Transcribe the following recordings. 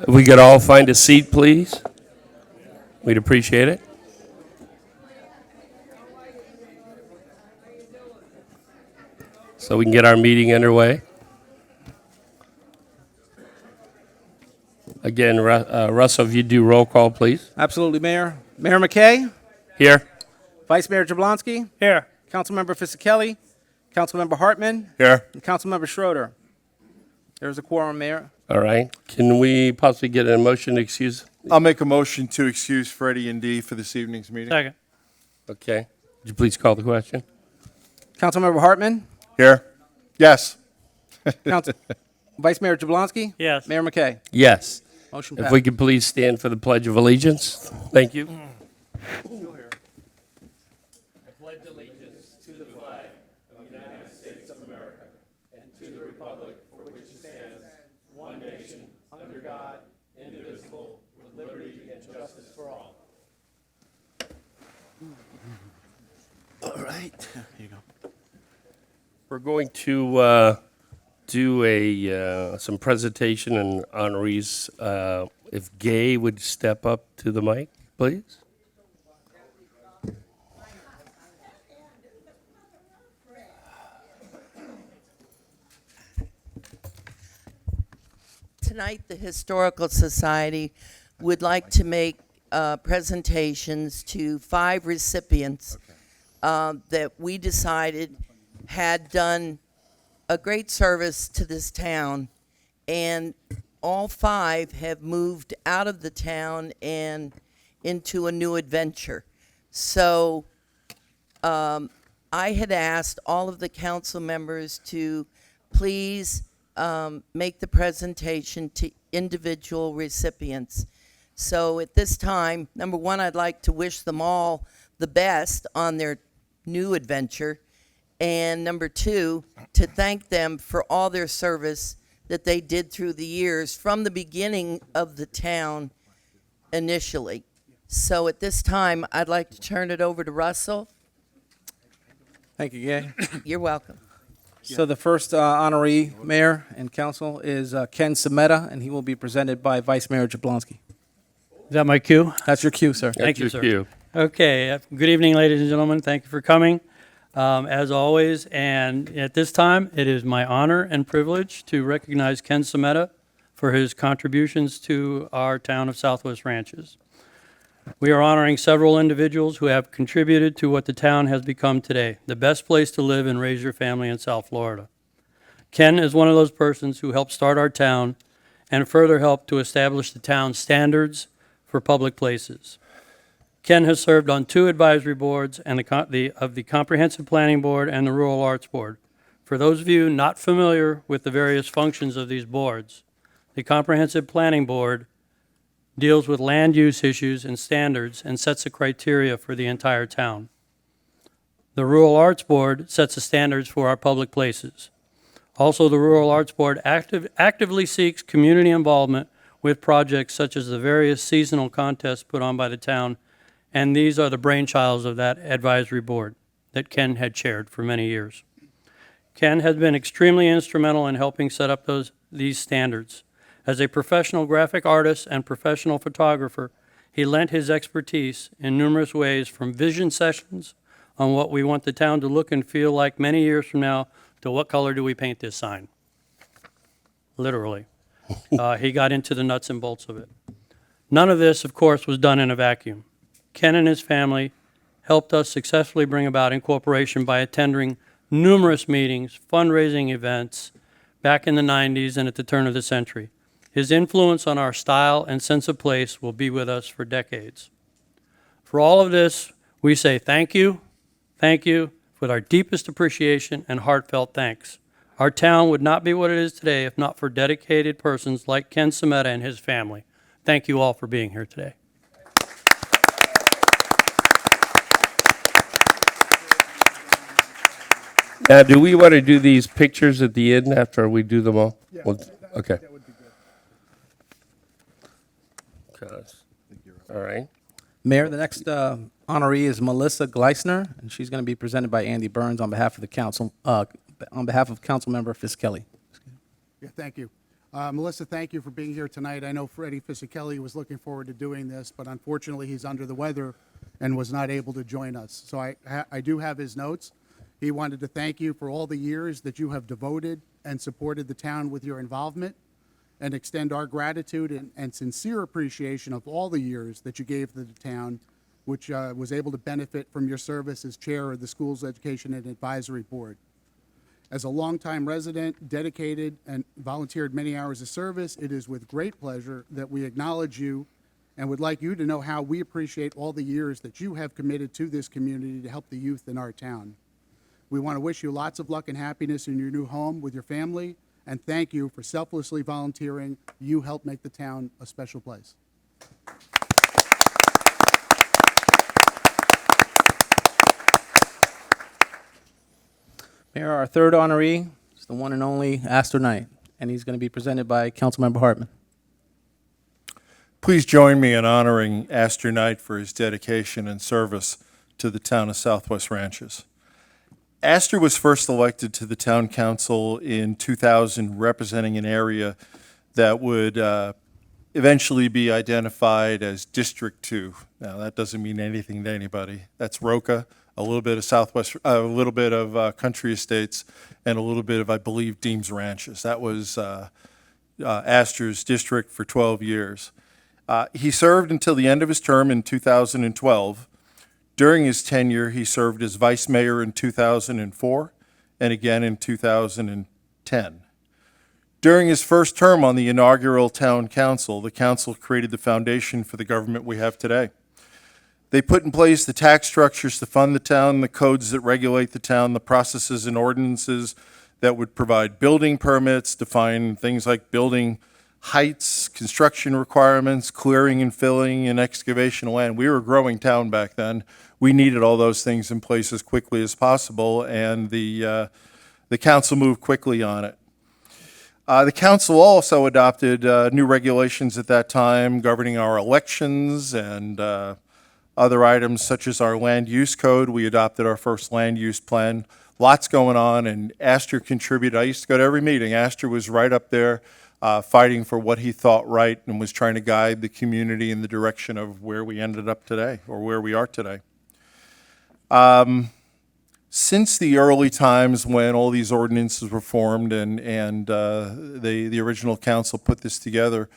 If we could all find a seat, please. We'd appreciate it. So we can get our meeting underway. Again, Russell, if you do roll call, please. Absolutely, Mayor. Mayor McKay, Here. Vice Mayor Jablonski, Here. Councilmember Fisickelli, Councilmember Hartman, Here. and Councilmember Schroeder. There's a quorum, Mayor. All right. Can we possibly get a motion to excuse? I'll make a motion to excuse Freddie and Dee for this evening's meeting. Second. Okay. Would you please call the question? Councilmember Hartman, Here? Yes. Vice Mayor Jablonski, Yes. Mayor McKay. Yes. Motion If passed. we could please stand for the Pledge of Allegiance. Thank you. All right. Here you go. We're going to do some presentation and honorees. If Gay would step up to the mic, please. Tonight, the Historical Society would like to make presentations to 5 recipients that we decided had done a great service to this town, and all 5 have moved out of the town and into a new adventure. So I had asked all of the council members to please make the presentation to individual recipients. So at this time, number one, I'd like to wish them all the best on their new adventure. And number two, to thank them for all their service that they did through the years from the beginning of the town initially. So at this time, I'd like to turn it over to Russell. Thank you, Gay. You're welcome. So the first honoree, Mayor and Council, is Ken Sameta, and he will be presented by Vice Mayor Jablonski. Is that my cue? That's your cue, sir. Thank you, That's sir. your cue. Okay. Good evening, ladies and gentlemen. Thank you for coming, as always. And at this time, it is my honor and privilege to recognize Ken Sameta for his contributions to our town of Southwest Ranches. We are honoring several individuals who have contributed to what the town has become today, the best place to live and raise your family in South Florida. Ken is one of those persons who helped start our town and further helped to establish the town's standards for public places. Ken has served on 2 advisory boards and the Comprehensive Planning Board and the Rural Arts Board. For those of you not familiar with the various functions of these boards, the Comprehensive Planning Board deals with land use issues and standards and sets the criteria for the entire town. The Rural Arts Board sets the standards for our public places. Also, the Rural Arts Board actively seeks community involvement with projects such as the various seasonal contests put on by the town, and these are the brainchilds of that advisory board that Ken had chaired for many years. Ken has been extremely instrumental in helping set up these standards. As a professional graphic artist and professional photographer, he lent his expertise in numerous ways, from vision sessions on what we want the town to look and feel like many years from now to what color do we paint this sign. Literally. He got into the nuts and bolts of it. None of this, of course, was done in a vacuum. Ken and his family helped us successfully bring about incorporation by attending numerous meetings, fundraising events back in the 90s and at the turn of the century. His influence on our style and sense of place will be with us for decades. For all of this, we say thank you with our deepest appreciation and heartfelt thanks. Our town would not be what it is today if not for dedicated persons like Ken Sameta and his family. Thank you all for being here today. Now, do we want to do these pictures at the end after we do them all? Yeah. Okay. That would be good. All right. Mayor, the next honoree is Melissa Gleisner, and she's going to be presented by Andy Burns on behalf of the council, on behalf of Councilmember Fisickelli. Yeah, thank you. Melissa, thank you for being here tonight. I know Freddie Fisichella was looking forward to doing this, but unfortunately he's under the weather and was not able to join us. So I do have his notes. He wanted to thank you for all the years that you have devoted and supported the town with your involvement, and extend our gratitude and sincere appreciation of all the years that you gave to the town, which was able to benefit from your service as chair of the School's Education and Advisory Board. As a longtime resident, dedicated, and volunteered many hours of service, it is with great pleasure that we acknowledge you and would like you to know how we appreciate all the years that you have committed to this community to help the youth in our town. We want to wish you lots of luck and happiness in your new home with your family, and thank you for selflessly volunteering. You help make the town a special place. Mayor, our third honoree is the one and only Astor Knight, and he's going to be presented by Councilmember Hartman. Please join me in honoring Astor Knight for his dedication and service to the town of Southwest Ranches. Astor was first elected to the town council in 2000, representing an area that would eventually be identified as District 2. Now, that doesn't mean anything to anybody. That's Roca, a little bit of Country Estates, and a little bit of, I believe, Deems Ranches. That was Astor's district for 12 years. He served until the end of his term in 2012. During his tenure, he served as vice mayor in 2004 and again in 2010. During his first term on the inaugural town council, the council created the foundation for the government we have today. They put in place the tax structures to fund the town, the codes that regulate the town, the processes and ordinances that would provide building permits, define things like building heights, construction requirements, clearing and filling, and excavation of land. We were a growing town back then. We needed all those things in place as quickly as possible, and the council moved quickly on it. The council also adopted new regulations at that time governing our elections and other items such as our land use code. We adopted our first land use plan. Lots going on, and Astor contributed. I used to go to every meeting. Astor was right up there fighting for what he thought right and was trying to guide the community in the direction of where we ended up today, or where we are today. Since the early times when all these ordinances were formed and the original council put this together,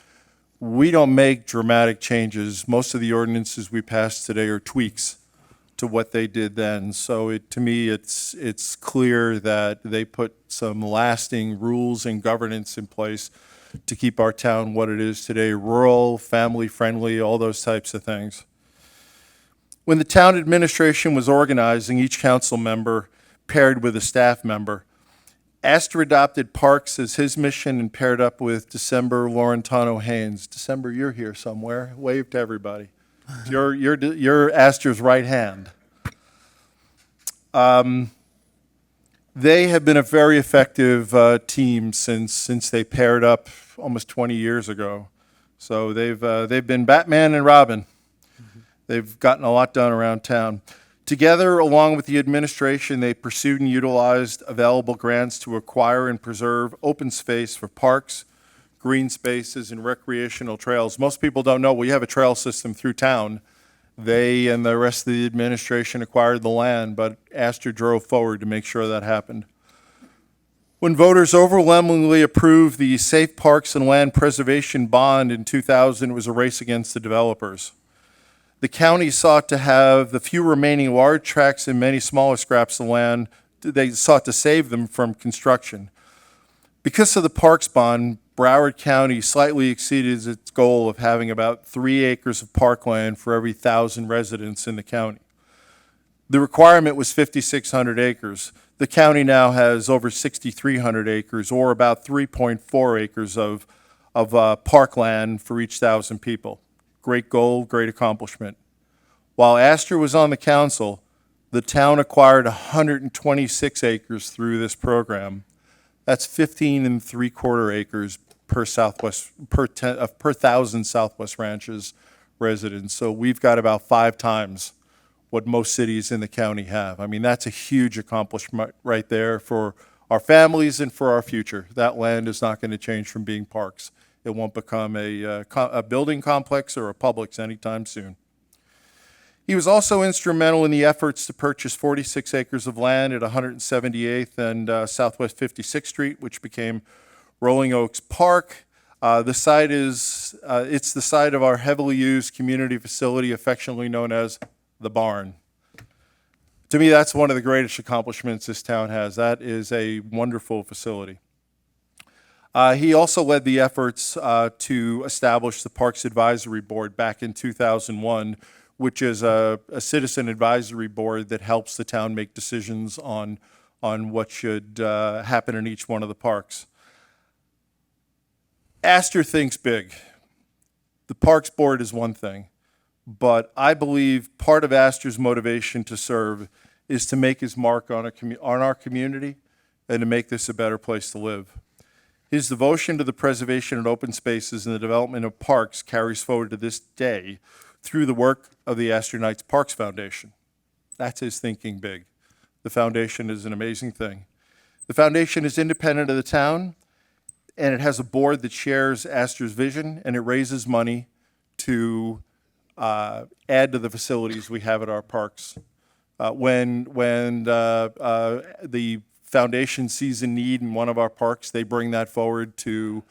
we don't make dramatic changes. Most of the ordinances we pass today are tweaks to what they did then. So to me, it's clear that they put some lasting rules and governance in place to keep our town what it is today, rural, family-friendly, all those types of things. When the town administration was organizing, each council member paired with a staff member. Astor adopted parks as his mission and paired up with December Laurentano Haynes. December, you're here somewhere. Wave to everybody. You're Astor's right hand. They have been a very effective team since they paired up almost 20 years ago. So they've been Batman and Robin. They've gotten a lot done around town. Together, along with the administration, they pursued and utilized available grants to acquire and preserve open space for parks, green spaces, and recreational trails. Most people don't know we have a trail system through town. They and the rest of the administration acquired the land, but Astor drove forward to make sure that happened. When voters overwhelmingly approved the Safe Parks and Land Preservation Bond in 2000, it was a race against the developers. The county sought to have the few remaining large tracts and many smaller scraps of land. They sought to save them from construction. Because of the Parks Bond, Broward County slightly exceeded its goal of having about 3 acres of parkland for every 1,000 residents in the county. The requirement was 5,600 acres. The county now has over 6,300 acres, or about 3.4 acres of parkland for each 1,000 people. Great goal, great accomplishment. While Astor was on the council, the town acquired 126 acres through this program. That's 15 3/4 acres per 1,000 Southwest Ranches residents. So we've got about 5 times what most cities in the county have. I mean, that's a huge accomplishment right there for our families and for our future. That land is not going to change from being parks. It won't become a building complex or a Publix anytime soon. He was also instrumental in the efforts to purchase 46 acres of land at 178th and Southwest 56th Street, which became Rolling Oaks Park. The site is, it's the site of our heavily used community facility, affectionately known as the Barn. To me, that's one of the greatest accomplishments this town has. That is a wonderful facility. He also led the efforts to establish the Parks Advisory Board back in 2001, which is a citizen advisory board that helps the town make decisions on what should happen in each one of the parks. Astor thinks big. The Parks Board is one thing, but I believe part of Astor's motivation to serve is to make his mark on our community and to make this a better place to live. His devotion to the preservation of open spaces and the development of parks carries forward to this day through the work of the Astor Knights Parks Foundation. That's his thinking big. The foundation is an amazing thing. The foundation is independent of the town, and it has a board that shares Astor's vision, and it raises money to add to the facilities we have at our parks. When the foundation sees a need in one of our parks, they bring that forward to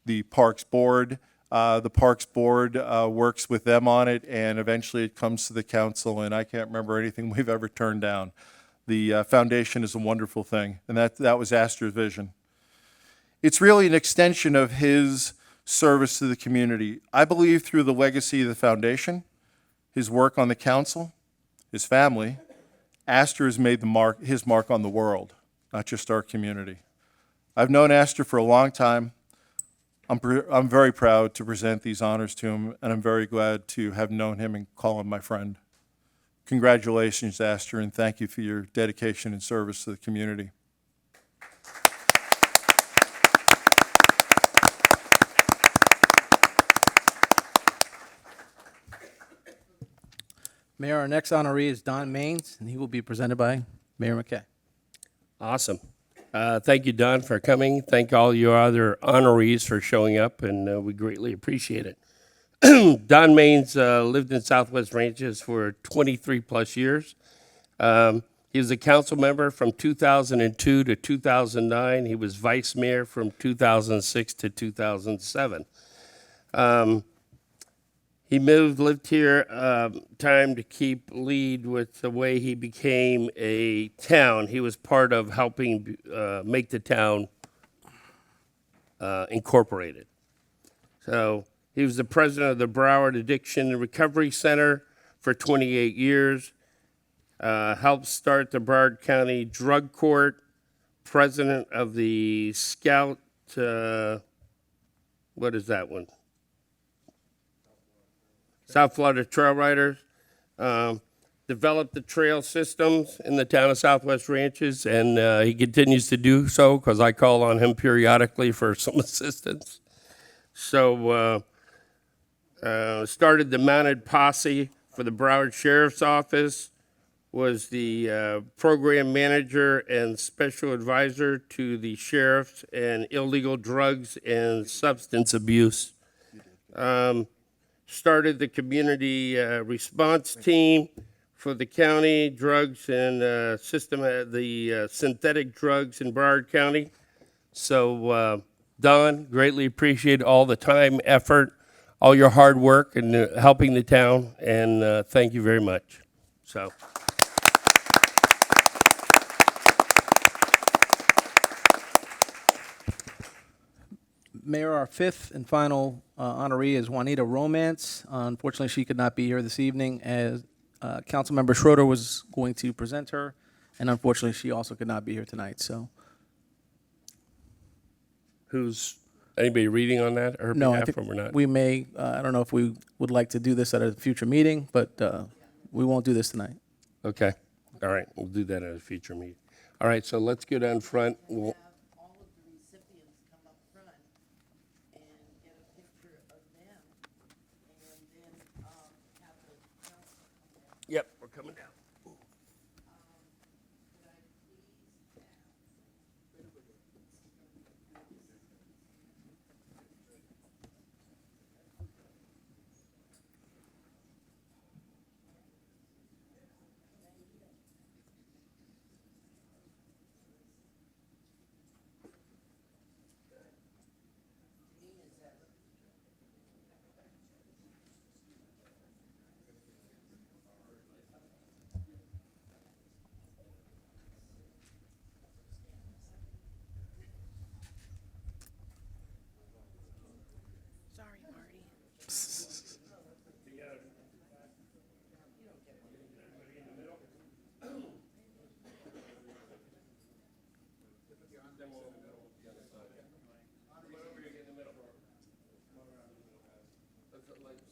the Parks Board. The Parks Board works with them on it, and eventually it comes to the council, and I can't remember anything we've ever turned down. The foundation is a wonderful thing, and that was Astor's vision. It's really an extension of his service to the community. I believe through the legacy of the foundation, his work on the council, his family, Astor has made his mark on the world, not just our community. I've known Astor for a long time. I'm very proud to present these honors to him, and I'm very glad to have known him and call him my friend. Congratulations, Astor, and thank you for your dedication and service to the community. Mayor, our next honoree is Don Maines, and he will be presented by Mayor McKay. Awesome. Thank you, Don, for coming. Thank all your other honorees for showing up, and we greatly appreciate it. Don Maines lived in Southwest Ranches for 23-plus years. He was a council member from 2002 to 2009. He was vice mayor from 2006 to 2007. He lived here, time to keep lead with the way he became a town. He was part of helping make the town incorporated. So he was the president of the Broward Addiction and Recovery Center for 28 years, helped start the Broward County Drug Court, president of the Scout, what is that one? South Florida Trail Riders, developed the trail systems in the town of Southwest Ranches, and he continues to do so because I call on him periodically for some assistance. So started the mounted posse for the Broward Sheriff's Office, was the program manager and special advisor to the sheriffs and illegal drugs and substance abuse. Started the community response team for the county drugs and the synthetic drugs in Broward County. So, Don, greatly appreciate all the time, effort, all your hard work and helping the town, and thank you very much. So. Mayor, our fifth and final honoree is Juanita Romance. Unfortunately, she could not be here this evening as Councilmember Schroeder was going to present her, and unfortunately, she also could not be here tonight. So, Who's anybody reading on that? Her no, I behalf, think or not? we may. I don't know if we would like to do this at a future meeting, but we won't do this tonight. Okay. All right. We'll do that at a future meeting. All right. So let's go down front. We'll, All of the recipients come up front and get a picture of them, and then have the council come down. yep, we're coming down. Could I please ask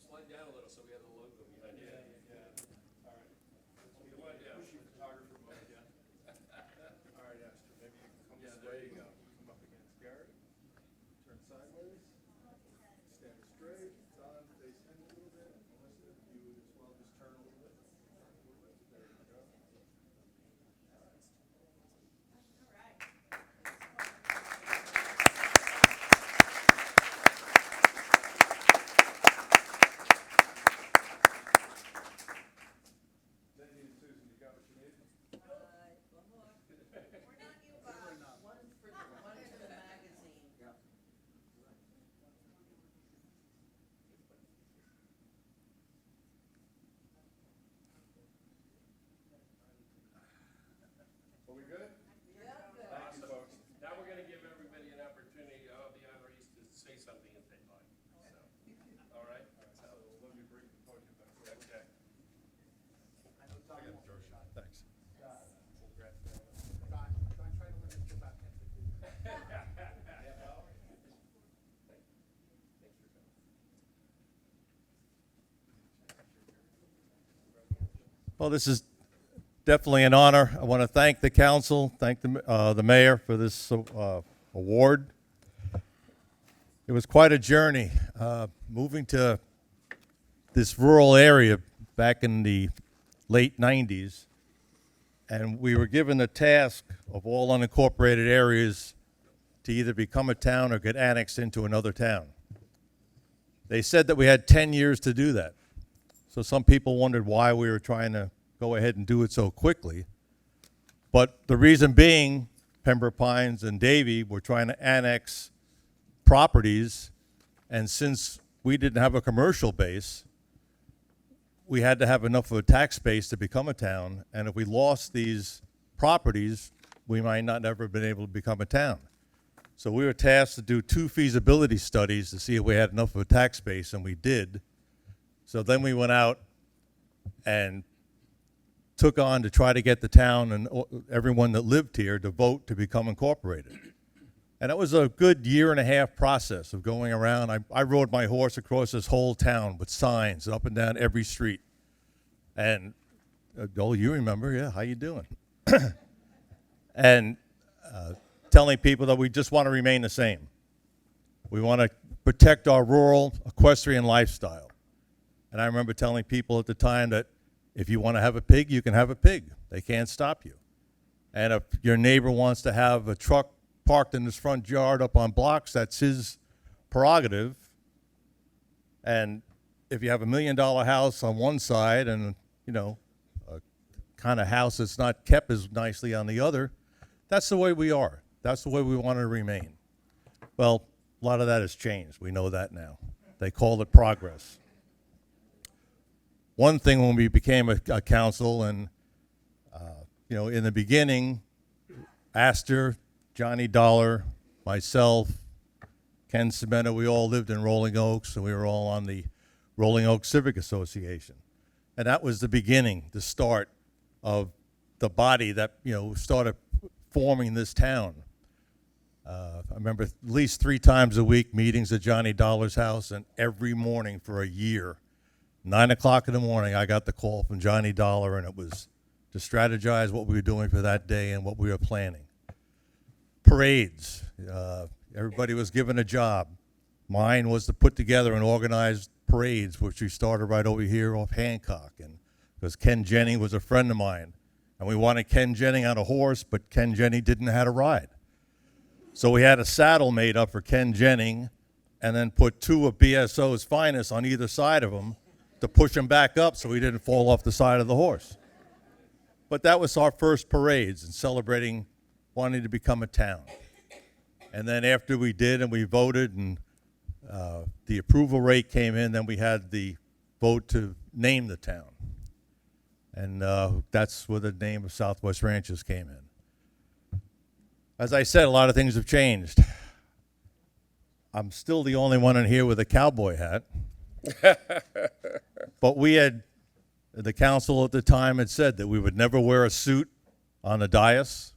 Slide down a little so we have the logo behind you. All right. Come on down. All right, Esther, maybe you can come there you go. Come up against Gary. Turn sideways. Stand straight. Don, face in a little bit. Melissa, you as well, just turn a little bit. There you go. Susan, you got what you need? Are we good? Thank you, folks. Now we're going to give everybody an opportunity, all the honorees, to say something if they'd like. So, all right? So, Let me bring the podium back. okay. Thanks. Don, try to limit it to about 10 to 15. Well, this is definitely an honor. I want to thank the council, thank the mayor for this award. It was quite a journey moving to this rural area back in the late 90s, and we were given the task of all unincorporated areas to either become a town or get annexed into another town. They said that we had 10 years to do that. So some people wondered why we were trying to go ahead and do it so quickly. But the reason being, Pembroke Pines and Davie were trying to annex properties, and since we didn't have a commercial base, we had to have enough of a tax base to become a town, and if we lost these properties, we might not ever have been able to become a town. So we were tasked to do 2 feasibility studies to see if we had enough of a tax base, and we did. So then we went out and took on to try to get the town and everyone that lived here to vote to become incorporated. And it was a good 1.5-year process of going around. I rode my horse across this whole town with signs up and down every street. And, oh, you remember, yeah, how you doing? And telling people that we just want to remain the same. We want to protect our rural equestrian lifestyle. And I remember telling people at the time that if you want to have a pig, you can have a pig. They can't stop you. And if your neighbor wants to have a truck parked in his front yard up on blocks, that's his prerogative. And if you have $1 million house on one side and, you know, a kind of house that's not kept as nicely on the other, that's the way we are. That's the way we want to remain. Well, a lot of that has changed. We know that now. They call it progress. One thing when we became a council, and you know, in the beginning, Astor, Johnny Dollar, myself, Ken Cimetta, we all lived in Rolling Oaks, and we were all on the Rolling Oaks Civic Association, and that was the beginning, the start of the body that, you know, started forming this town. I remember at least 3 times a week meetings at Johnny Dollar's house, and every morning for a year. 9 o'clock in the morning, I got the call from Johnny Dollar, and it was to strategize what we were doing for that day and what we were planning. Parades. Everybody was given a job. Mine was to put together and organize parades, which we started right over here off Hancock, and because Ken Jennings was a friend of mine, and we wanted Ken Jennings on a horse, but Ken Jennings didn't know how to ride. So we had a saddle made up for Ken Jennings, and then put 2 of BSO's finest on either side of him to push him back up so he didn't fall off the side of the horse. But that was our first parades and celebrating wanting to become a town. And then after we did and we voted and the approval rate came in, then we had the vote to name the town. And that's where the name of Southwest Ranches came in. As I said, a lot of things have changed. I'm still the only one in here with a cowboy hat. But we had, the council at the time had said that we would never wear a suit on the dais,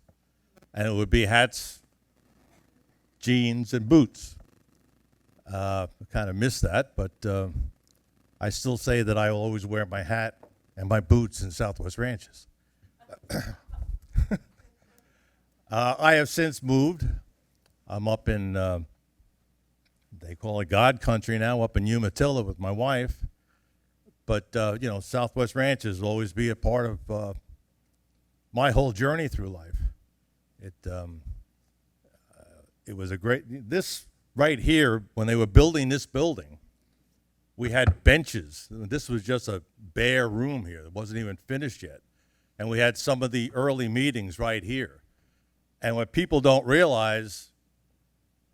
and it would be hats jeans and boots. I kind of miss that, but I still say that I will always wear my hat and my boots in Southwest Ranches. I have since moved. I'm up in, they call it God country now, up in Umatilla with my wife. But, Southwest Ranches will always be a part of my whole journey through life. It was a great, this right here, when they were building this building, we had benches. This was just a bare room here. It wasn't even finished yet. And we had some of the early meetings right here. And what people don't realize,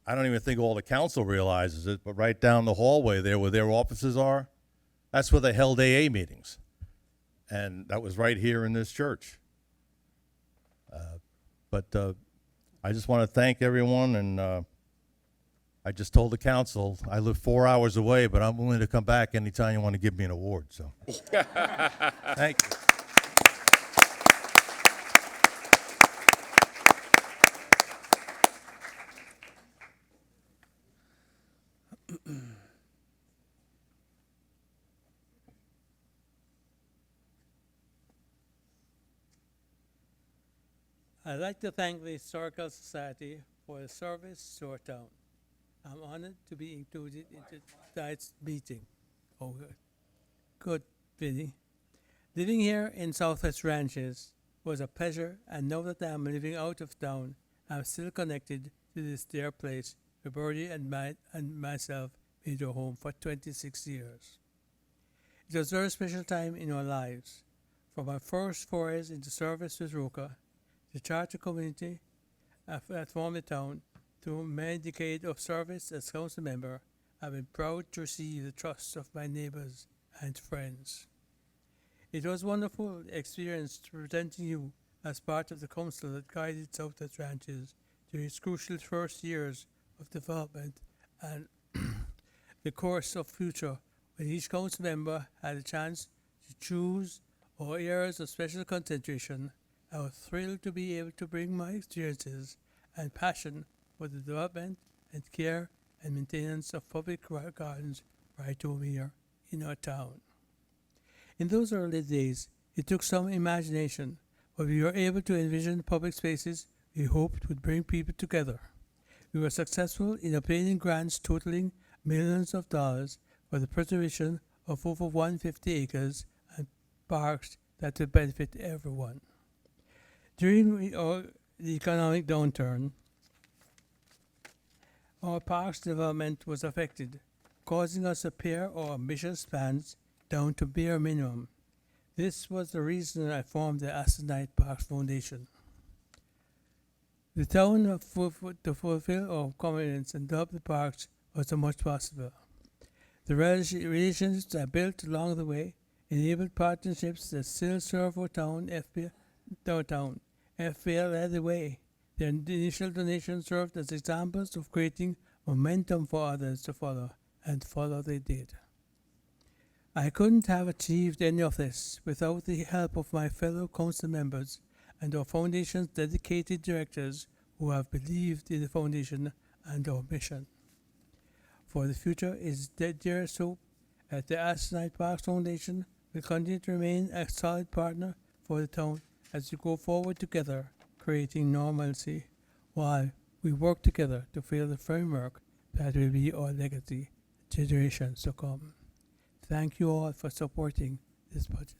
I don't even think all the council realizes it, but right down the hallway there where their offices are, that's where they held AA meetings. And that was right here in this church. But I just want to thank everyone, and I just told the council, I live 4 hours away, but I'm willing to come back anytime you want to give me an award, so. Thank you. I'd like to thank the Historical Society for the service to our town. I'm honored to be included in tonight's meeting. Oh, good, Vinny. Living here in Southwest Ranches was a pleasure, and now that I'm living out of town, I'm still connected to this dear place where Birdie and myself made our home for 26 years. It was a very special time in our lives. From our first forays into service with Roca, the charter community that formed the town, through many decades of service as council member, I've been proud to receive the trust of my neighbors and friends. It was a wonderful experience representing you as part of the council that guided Southwest Ranches during its crucial first years of development and the course of future, when each council member had a chance to choose our areas of special concentration. I was thrilled to be able to bring my experiences and passion for the development and care and maintenance of public gardens right over here in our town. In those early days, it took some imagination, but we were able to envision public spaces we hoped would bring people together. We were successful in obtaining grants totaling millions of dollars for the preservation of over 150 acres and parks that would benefit everyone. During the economic downturn, our parks development was affected, causing us to pare our ambitious plans down to bare minimum. This was the reason I formed the Astonite Parks Foundation. The town to fulfill our commitments and develop the parks was as much possible. The relationships I built along the way enabled partnerships that still serve our town. FPL led the way. Their initial donations served as examples of creating momentum for others to follow, and follow they did. I couldn't have achieved any of this without the help of my fellow council members and our foundation's dedicated directors who have believed in the foundation and our mission. For the future is dearest hope that the Astonite Parks Foundation will continue to remain a solid partner for the town as we go forward together, creating normalcy, while we work together to fill the framework that will be our legacy generations to come. Thank you all for supporting this budget.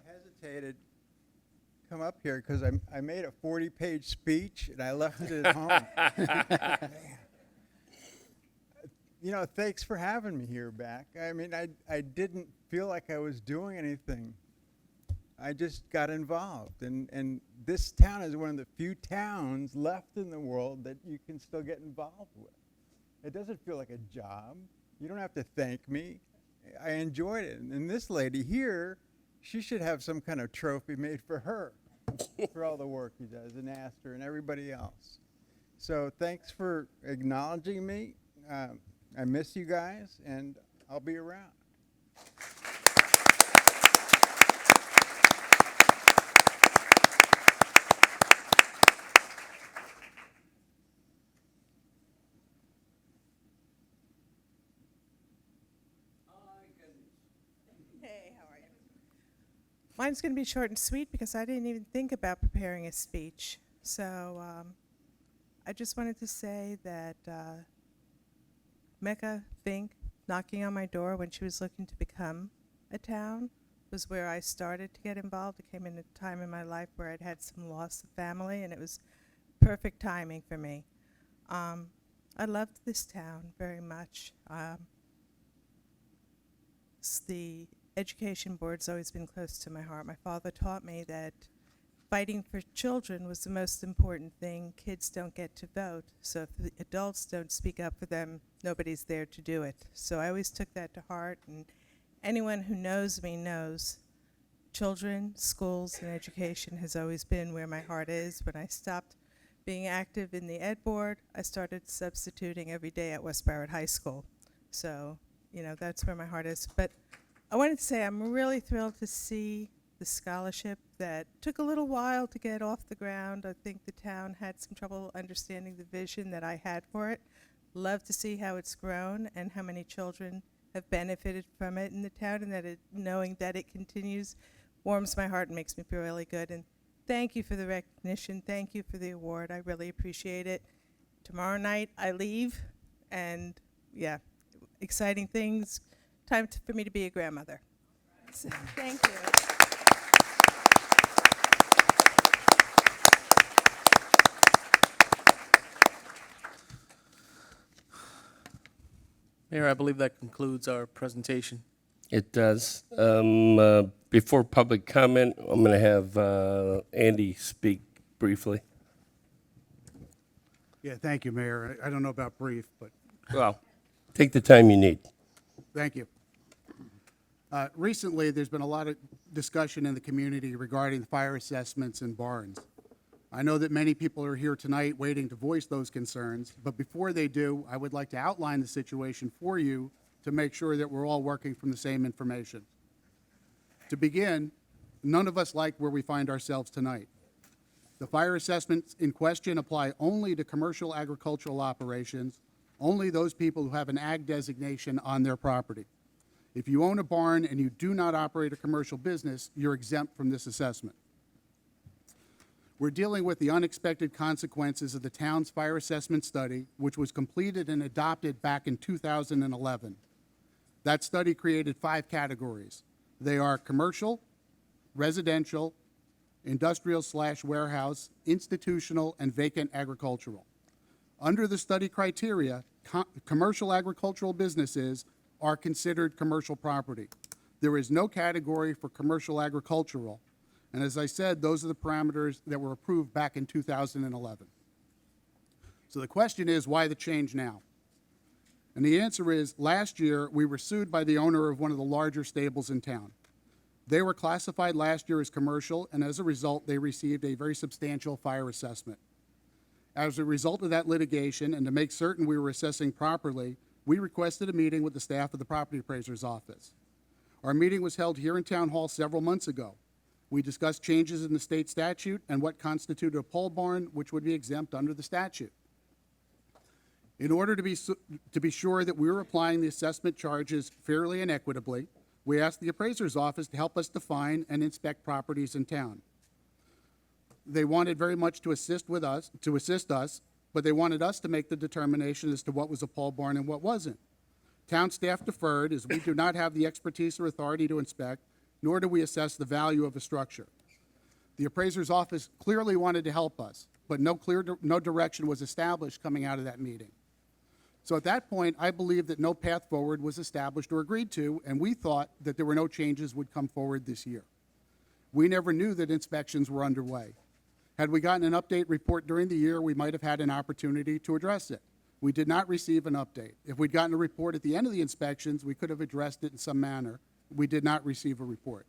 Hesitated to come up here because I made a 40-page speech and I left it at home. Thanks for having me here back. I mean, I didn't feel like I was doing anything. I just got involved. And this town is one of the few towns left in the world that you can still get involved with. It doesn't feel like a job. You don't have to thank me. I enjoyed it. And this lady here, she should have some kind of trophy made for her for all the work he does, and Astor and everybody else. So thanks for acknowledging me. I miss you guys, and I'll be around. Hey, how are you? Mine's going to be short and sweet because I didn't even think about preparing a speech. So I just wanted to say that Mecca Fink knocking on my door when she was looking to become a town was where I started to get involved. It came in a time in my life where I'd had some loss of family, and it was perfect timing for me. I loved this town very much. The education board's always been close to my heart. My father taught me that fighting for children was the most important thing. Kids don't get to vote, so if the adults don't speak up for them, nobody's there to do it. So I always took that to heart, and anyone who knows me knows children, schools, and education has always been where my heart is. When I stopped being active in the ed board, I started substituting every day at West Broward High School. So, you know, that's where my heart is. But I wanted to say I'm really thrilled to see the scholarship that took a little while to get off the ground. I think the town had some trouble understanding the vision that I had for it. Love to see how it's grown and how many children have benefited from it in the town, and that knowing that it continues warms my heart and makes me feel really good. And thank you for the recognition. Thank you for the award. I really appreciate it. Tomorrow night I leave, and yeah, exciting things. Time for me to be a grandmother. So, thank you. Mayor, I believe that concludes our presentation. It does. Before public comment, I'm going to have Andy speak briefly. Yeah, thank you, Mayor. I don't know about brief, but Well, take the time you need. thank you. Recently, there's been a lot of discussion in the community regarding fire assessments in barns. I know that many people are here tonight waiting to voice those concerns, but before they do, I would like to outline the situation for you to make sure that we're all working from the same information. To begin, none of us like where we find ourselves tonight. The fire assessments in question apply only to commercial agricultural operations, only those people who have an ag designation on their property. If you own a barn and you do not operate a commercial business, you're exempt from this assessment. We're dealing with the unexpected consequences of the town's fire assessment study, which was completed and adopted back in 2011. That study created 5 categories. They are commercial, residential, industrial/warehouse, institutional, and vacant agricultural. Under the study criteria, commercial agricultural businesses are considered commercial property. There is no category for commercial agricultural. And as I said, those are the parameters that were approved back in 2011. So the question is, why the change now? And the answer is, last year, we were sued by the owner of one of the larger stables in town. They were classified last year as commercial, and as a result, they received a very substantial fire assessment. As a result of that litigation, and to make certain we were assessing properly, we requested a meeting with the staff of the property appraiser's office. Our meeting was held here in Town Hall several months ago. We discussed changes in the state statute and what constituted a pole barn, which would be exempt under the statute. In order to be sure that we were applying the assessment charges fairly and equitably, we asked the appraiser's office to help us define and inspect properties in town. They wanted very much to assist us, but they wanted us to make the determination as to what was a pole barn and what wasn't. Town staff deferred, as we do not have the expertise or authority to inspect, nor do we assess the value of a structure. The appraiser's office clearly wanted to help us, but no direction was established coming out of that meeting. So at that point, I believe that no path forward was established or agreed to, and we thought that there were no changes would come forward this year. We never knew that inspections were underway. Had we gotten an update report during the year, we might have had an opportunity to address it. We did not receive an update. If we'd gotten a report at the end of the inspections, we could have addressed it in some manner. We did not receive a report.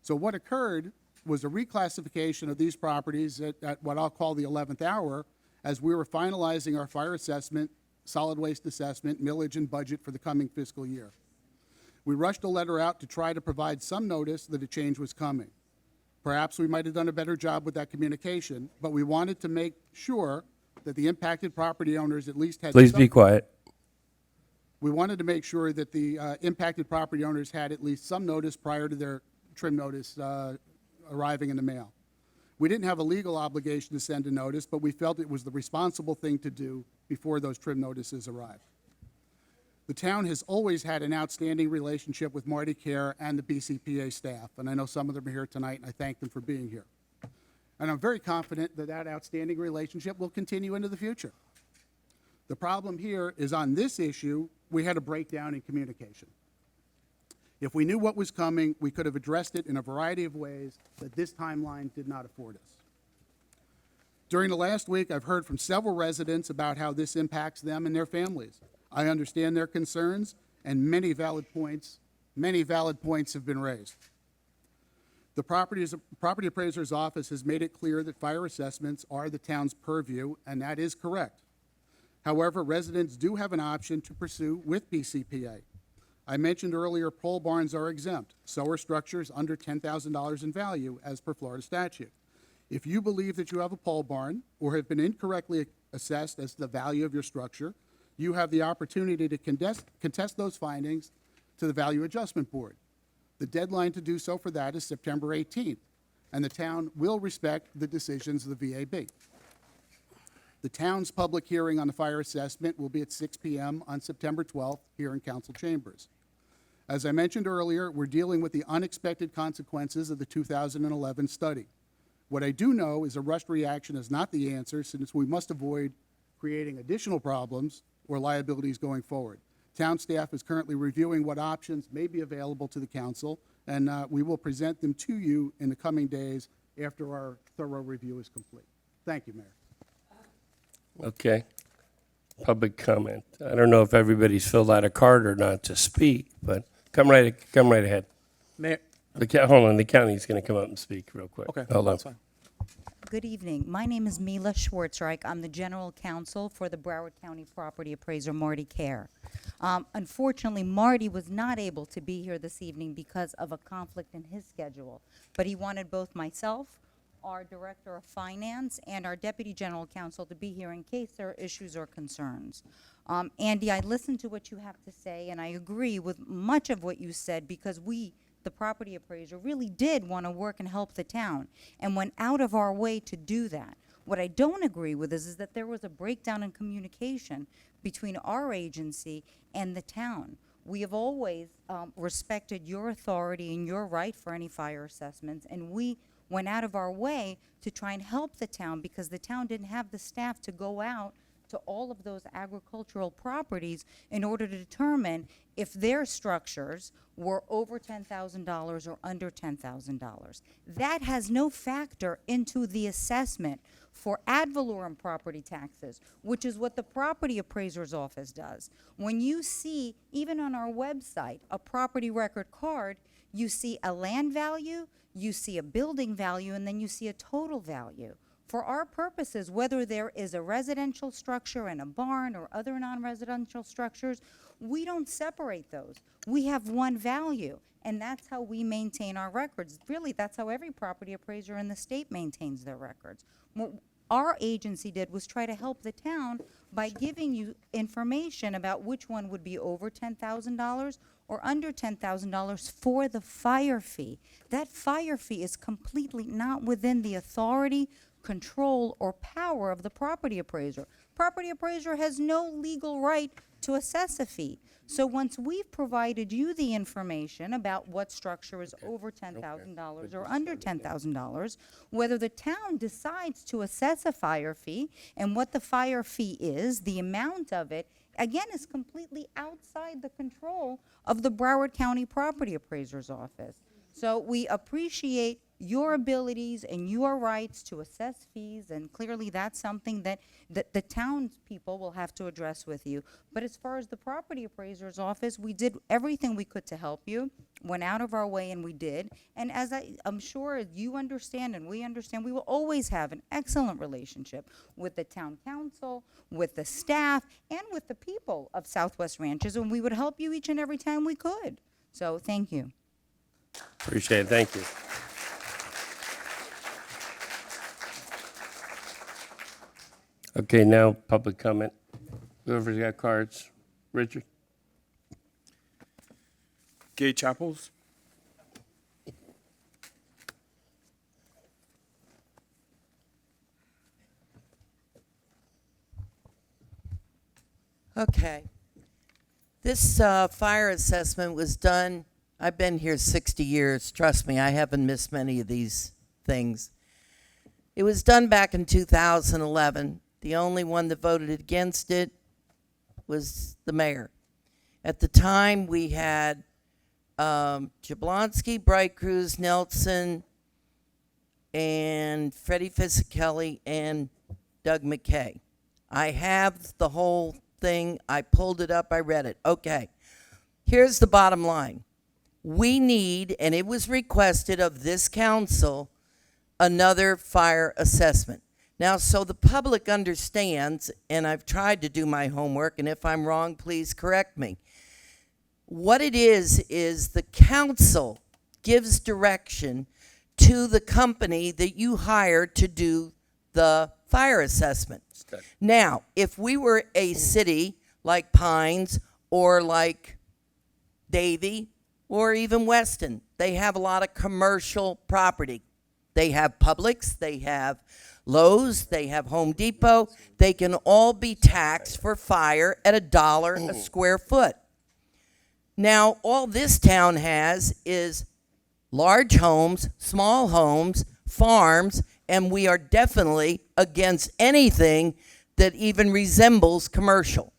So what occurred was a reclassification of these properties at what I'll call the 11th hour, as we were finalizing our fire assessment, solid waste assessment, millage, and budget for the coming fiscal year. We rushed a letter out to try to provide some notice that a change was coming. Perhaps we might have done a better job with that communication, but we wanted to make sure that the impacted property owners at least had Please some- be quiet. We wanted to make sure that the impacted property owners had at least some notice prior to their trim notice arriving in the mail. We didn't have a legal obligation to send a notice, but we felt it was the responsible thing to do before those trim notices arrived. The town has always had an outstanding relationship with Marty Care and the BCPA staff, and I know some of them are here tonight, and I thank them for being here. And I'm very confident that that outstanding relationship will continue into the future. The problem here is on this issue, we had a breakdown in communication. If we knew what was coming, we could have addressed it in a variety of ways that this timeline did not afford us. During the last week, I've heard from several residents about how this impacts them and their families. I understand their concerns, and many valid points have been raised. The property appraiser's office has made it clear that fire assessments are the town's purview, and that is correct. However, residents do have an option to pursue with BCPA. I mentioned earlier pole barns are exempt. So are structures under $10,000 in value as per Florida statute. If you believe that you have a pole barn or have been incorrectly assessed as the value of your structure, you have the opportunity to contest those findings to the Value Adjustment Board. The deadline to do so for that is September 18th, and the town will respect the decisions of the VAB. The town's public hearing on the fire assessment will be at 6 p.m. on September 12th here in council chambers. As I mentioned earlier, we're dealing with the unexpected consequences of the 2011 study. What I do know is a rushed reaction is not the answer, since we must avoid creating additional problems or liabilities going forward. Town staff is currently reviewing what options may be available to the council, and we will present them to you in the coming days after our thorough review is complete. Thank you, Mayor. Okay. Public comment. I don't know if everybody's filled out a card or not to speak, but come right ahead. Mayor, Hold on, the county's going to come up and speak real quick. okay, Hold on. that's fine. Good evening. My name is Mila Schwartzreich. I'm the general counsel for the Broward County property appraiser, Marty Care. Unfortunately, Marty was not able to be here this evening because of a conflict in his schedule, but he wanted both myself, our director of finance, and our deputy general counsel to be here in case there are issues or concerns. Andy, I listened to what you have to say, and I agree with much of what you said, because we, the property appraiser, really did want to work and help the town and went out of our way to do that. What I don't agree with is that there was a breakdown in communication between our agency and the town. We have always respected your authority and your right for any fire assessments, and we went out of our way to try and help the town, because the town didn't have the staff to go out to all of those agricultural properties in order to determine if their structures were over $10,000 or under $10,000. That has no factor into the assessment for ad valorem property taxes, which is what the property appraiser's office does. When you see, even on our website, a property record card, you see a land value, you see a building value, and then you see a total value. For our purposes, whether there is a residential structure and a barn or other non-residential structures, we don't separate those. We have one value, and that's how we maintain our records. Really, that's how every property appraiser in the state maintains their records. What our agency did was try to help the town by giving you information about which one would be over $10,000 or under $10,000 for the fire fee. That fire fee is completely not within the authority, control, or power of the property appraiser. Property appraiser has no legal right to assess a fee. So once we've provided you the information about what structure is over $10,000 or under $10,000, whether the town decides to assess a fire fee and what the fire fee is, the amount of it, again, is completely outside the control of the Broward County Property Appraiser's Office. So we appreciate your abilities and your rights to assess fees, and clearly that's something that the townspeople will have to address with you. But as far as the property appraiser's office, we did everything we could to help you, went out of our way, and we did. And as I'm sure you understand and we understand, we will always have an excellent relationship with the town council, with the staff, and with the people of Southwest Ranches, and we would help you each and every time we could. So thank you. Appreciate it. Thank you. Okay, now public comment. Whoever's got cards. Richard? Gay Chapels. Okay. This fire assessment was done, I've been here 60 years. Trust me, I haven't missed many of these things. It was done back in 2011. The only one that voted against it was the mayor. At the time, we had Jablonski, Bright Cruz, Nelson, and Freddie Fisichella and Doug McKay. I have the whole thing. I pulled it up. I read it. Okay. Here's the bottom line. We need, and it was requested of this council, another fire assessment. Now, so the public understands, and I've tried to do my homework, and if I'm wrong, please correct me. What it is the council gives direction to the company that you hire to do the fire assessment. Now, if we were a city like Pines or like Davie or even Weston, they have a lot of commercial property. They have Publix, they have Lowe's, they have Home Depot. They can all be taxed for fire at $1 a square foot. Now, all this town has is large homes, small homes, farms, and we are definitely against anything that even resembles commercial.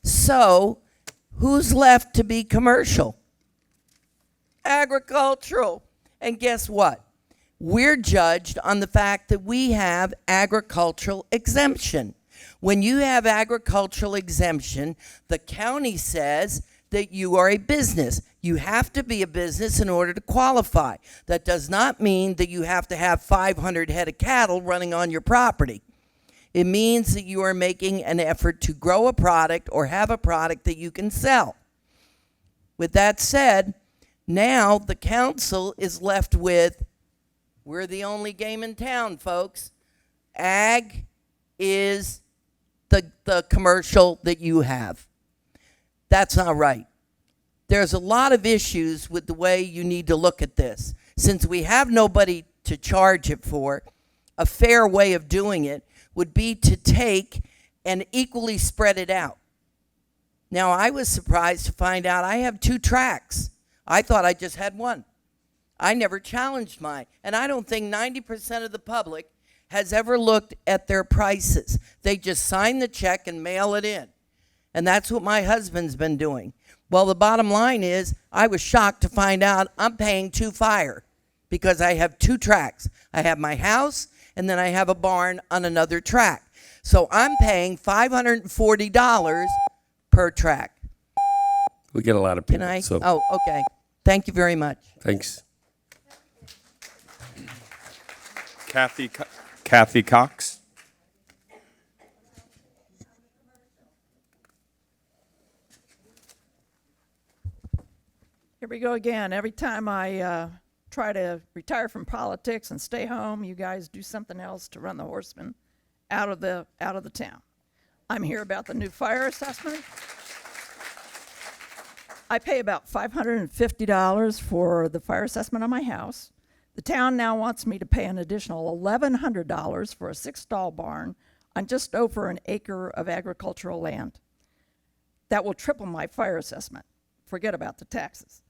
So, who's left to be commercial? Agricultural. And guess what? We're judged on the fact that we have agricultural exemption. When you have agricultural exemption, the county says that you are a business. You have to be a business in order to qualify. That does not mean that you have to have 500 head of cattle running on your property. It means that you are making an effort to grow a product or have a product that you can sell. With that said, now the council is left with, we're the only game in town, folks. Ag is the commercial that you have. That's not right. There's a lot of issues with the way you need to look at this. Since we have nobody to charge it for, a fair way of doing it would be to take and equally spread it out. Now, I was surprised to find out I have 2 tracks. I thought I just had one. I never challenged mine. And I don't think 90% of the public has ever looked at their prices. They just sign the check and mail it in. And that's what my husband's been doing. Well, the bottom line is I was shocked to find out I'm paying 2 fire because I have 2 tracks. I have my house and then I have a barn on another track. So I'm paying $540 per track. We get a lot of people. Can I? So Oh, okay. Thank you very much. thanks. Kathy Cox. Here we go again. Every time I try to retire from politics and stay home, you guys do something else to run the horsemen out of the town. I'm here about the new fire assessment. I pay about $550 for the fire assessment on my house. The town now wants me to pay an additional $1,100 for a 6-stall barn on just over an acre of agricultural land. That will triple my fire assessment. Forget about the taxes.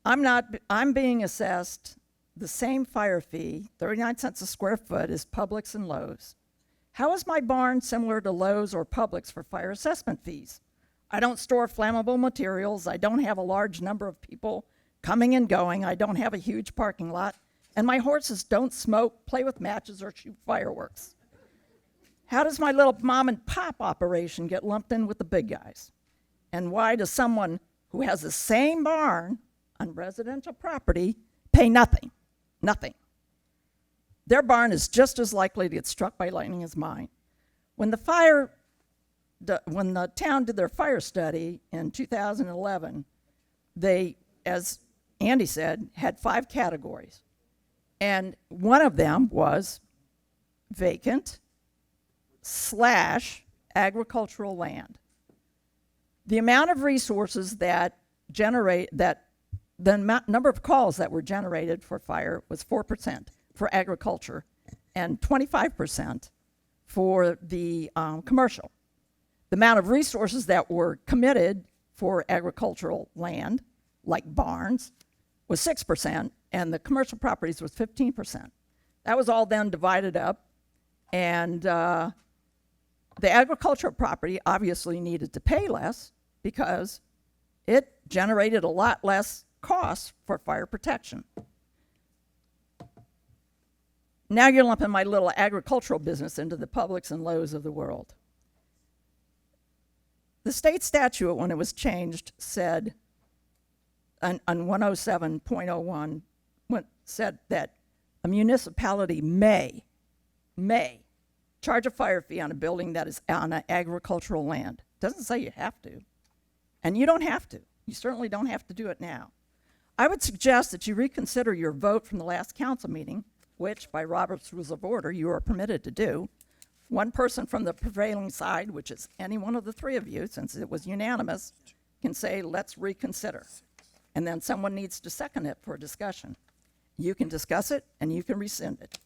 I'm being assessed the same fire fee, 39 cents a square foot, as Publix and Lowe's. How is my barn similar to Lowe's or Publix for fire assessment fees? I don't store flammable materials. I don't have a large number of people coming and going. I don't have a huge parking lot. And my horses don't smoke, play with matches, or shoot fireworks. How does my little mom and pop operation get lumped in with the big guys? And why does someone who has the same barn on residential property pay nothing? Nothing. Their barn is just as likely to get struck by lightning as mine. When the town did their fire study in 2011, they as Andy said, had 5 categories. And one of them was vacant / agricultural land. The amount of resources that number of calls that were generated for fire was 4% for agriculture and 25% for the commercial. The amount of resources that were committed for agricultural land, like barns, was 6%, and the commercial properties was 15%. That was all then divided up, and the agricultural property obviously needed to pay less because it generated a lot less costs for fire protection. Now you're lumping my little agricultural business into the Publix and Lowe's of the world. The state statute, when it was changed, said on 107.01, said that a municipality may charge a fire fee on a building that is on an agricultural land. It doesn't say you have to. And you don't have to. You certainly don't have to do it now. I would suggest that you reconsider your vote from the last council meeting, which by Robert's Rules of Order you are permitted to do. One person from the prevailing side, which is any one of the 3 of you, since it was unanimous, can say, let's reconsider. And then someone needs to second it for discussion. You can discuss it and you can rescind it.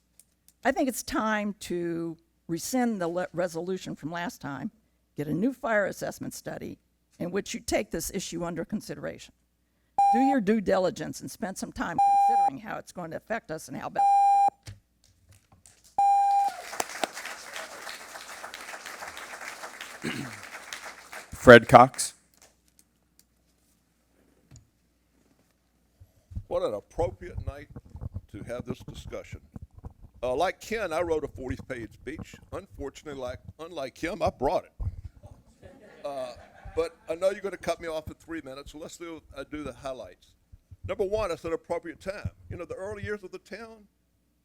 I think it's time to rescind the resolution from last time, get a new fire assessment study in which you take this issue under consideration. Do your due diligence and spend some time considering how it's going to affect us and how best. Fred Cox. What an appropriate night to have this discussion. Like Ken, I wrote a 40-page speech. Unfortunately, unlike him, I brought it. But I know you're going to cut me off in 3 minutes, so let's do the highlights. Number one, it's an appropriate time. You know, the early years of the town,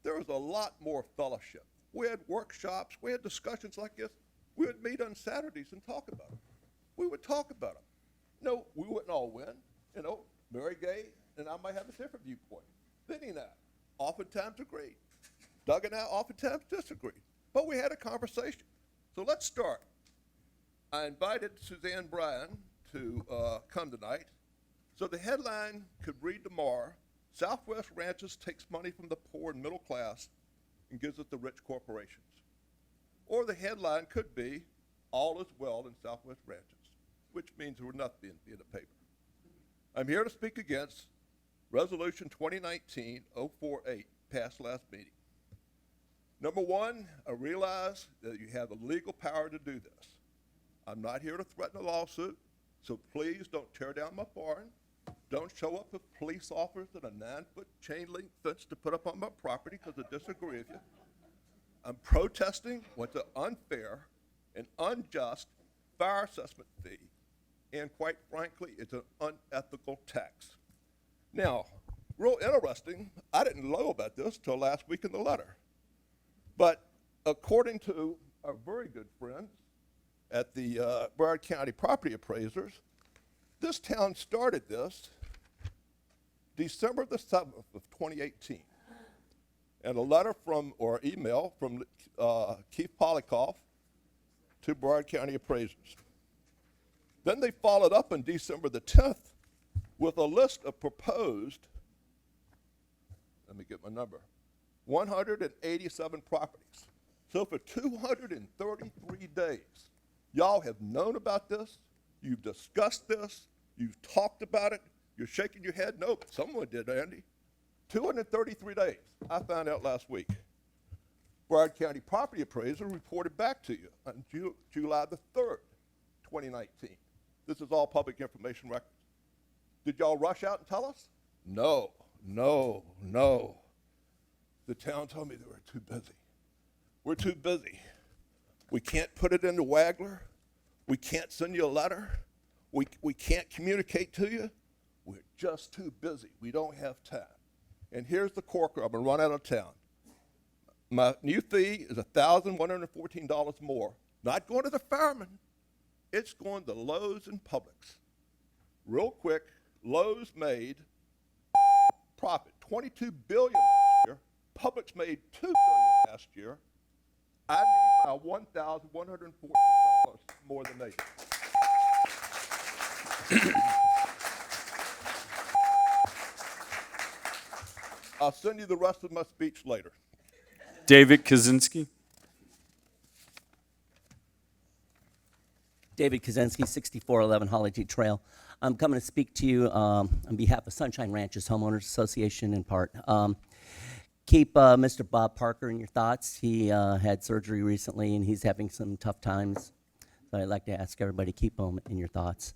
there was a lot more fellowship. We had workshops, we had discussions like this. We would meet on Saturdays and talk about them. We would talk about them. No, we wouldn't all win. You know, Mary Gay and I might have a different viewpoint. Vinny and I oftentimes agreed. Doug and I oftentimes disagreed. But we had a conversation. So let's start. I invited Suzanne Bryan to come tonight. So the headline could read tomorrow, Southwest Ranches takes money from the poor and middle class and gives it to rich corporations. Or the headline could be, all is well in Southwest Ranches, which means we're not being in the paper. I'm here to speak against Resolution 2019-048, passed last meeting. Number one, I realize that you have the legal power to do this. I'm not here to threaten a lawsuit, so please don't tear down my barn. Don't show up with police officers and a 9-foot chain link fence to put up on my property because I disagree with you. I'm protesting what's an unfair and unjust fire assessment fee, and quite frankly, it's an unethical tax. Now, real interesting, I didn't know about this till last week in the letter. But according to our very good friends at the Broward County Property Appraisers, this town started this December the 7th of 2018. And a letter from, or email from Keith Polikoff to Broward County Appraisers. Then they followed up on December the 10th with a list of proposed, let me get my number, 187 properties. So for 233 days, y'all have known about this, you've discussed this, you've talked about it, you're shaking your head, no, but someone did, Andy. 233 days. I found out last week. Broward County Property Appraiser reported back to you on July the 3rd, 2019. This is all public information records. Did y'all rush out and tell us? No, no, no. The town told me they were too busy. We're too busy. We can't put it into Wagler. We can't send you a letter. We can't communicate to you. We're just too busy. We don't have time. And here's the corker. I'm going to run out of town. My new fee is $1,114 more. Not going to the firemen. It's going to Lowe's and Publix. Real quick, Lowe's made profit $22 billion last year. Publix made $2 billion last year. I need my $1,140 more than they do. I'll send you the rest of my speech later. David Kaczynski. David Kaczynski, 6411 Holly G Trail. I'm coming to speak to you on behalf of Sunshine Ranches Homeowners Association in part. Keep Mr. Bob Parker in your thoughts. He had surgery recently and he's having some tough times. So I'd like to ask everybody to keep him in your thoughts.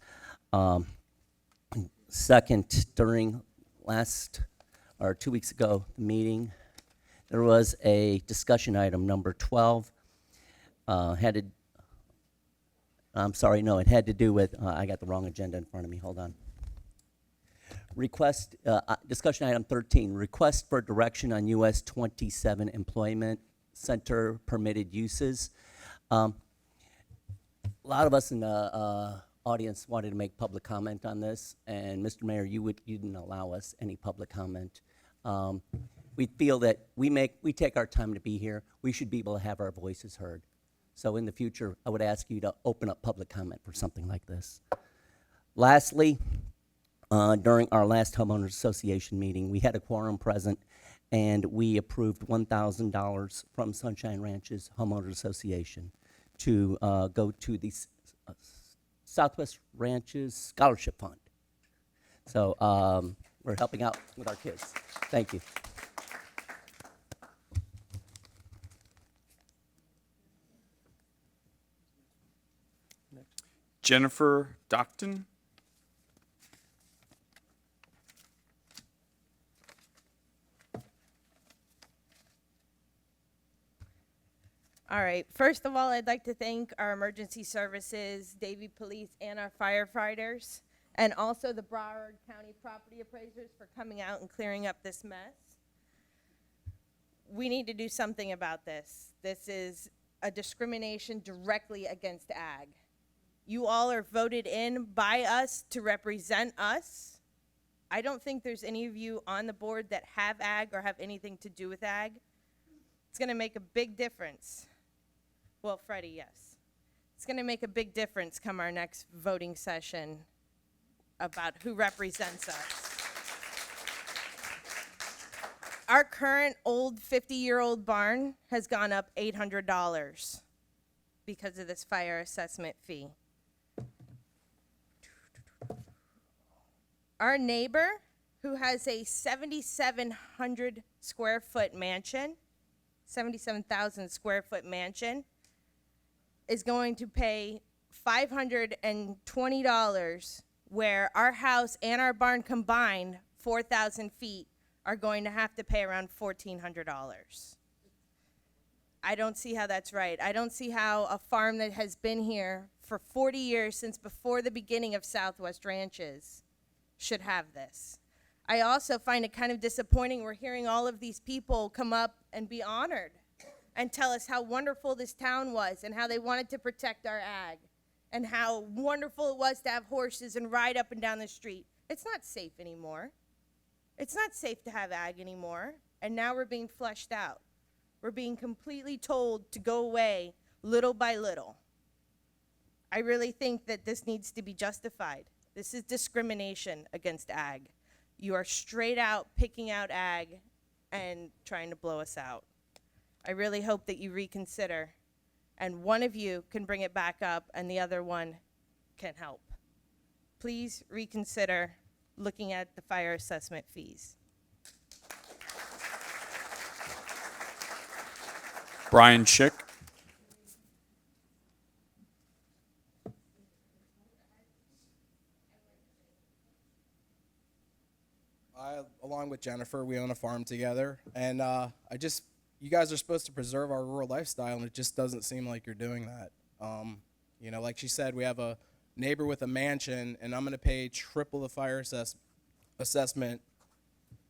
Second, during 2 weeks ago, the meeting, there was a discussion item, number 12, it had to do with, I got the wrong agenda in front of me, hold on. Discussion item 13, request for direction on US 27 Employment Center permitted uses. A lot of us in the audience wanted to make public comment on this, and Mr. Mayor, you didn't allow us any public comment. We feel that we take our time to be here. We should be able to have our voices heard. So in the future, I would ask you to open up public comment for something like this. Lastly, during our last homeowners association meeting, we had a quorum present, and we approved $1,000 from Sunshine Ranches Homeowners Association to go to the Southwest Ranches Scholarship Fund. So we're helping out with our kids. Thank you. Jennifer Docton. All right. First of all, I'd like to thank our emergency services, Davie Police, and our firefighters, and also the Broward County property appraisers for coming out and clearing up this mess. We need to do something about this. This is a discrimination directly against ag. You all are voted in by us to represent us. I don't think there's any of you on the board that have ag or have anything to do with ag. It's going to make a big difference. Well, Freddie, yes. It's going to make a big difference come our next voting session about who represents us. Our current old 50-year-old barn has gone up $800 because of this fire assessment fee. Our neighbor, who has a 7,700 square foot mansion, 77,000 square foot mansion, is going to pay $520, where our house and our barn combined, 4,000 feet, are going to have to pay around $1,400. I don't see how that's right. I don't see how a farm that has been here for 40 years, since before the beginning of Southwest Ranches, should have this. I also find it kind of disappointing we're hearing all of these people come up and be honored and tell us how wonderful this town was and how they wanted to protect our ag and how wonderful it was to have horses and ride up and down the street. It's not safe anymore. It's not safe to have ag anymore, and now we're being flushed out. We're being completely told to go away little by little. I really think that this needs to be justified. This is discrimination against ag. You are straight out picking out ag and trying to blow us out. I really hope that you reconsider, and one of you can bring it back up and the other one can help. Please reconsider looking at the fire assessment fees. Brian Schick. Along with Jennifer, we own a farm together, and you guys are supposed to preserve our rural lifestyle, and it just doesn't seem like you're doing that. You know, like she said, we have a neighbor with a mansion, and I'm going to pay triple the fire assessment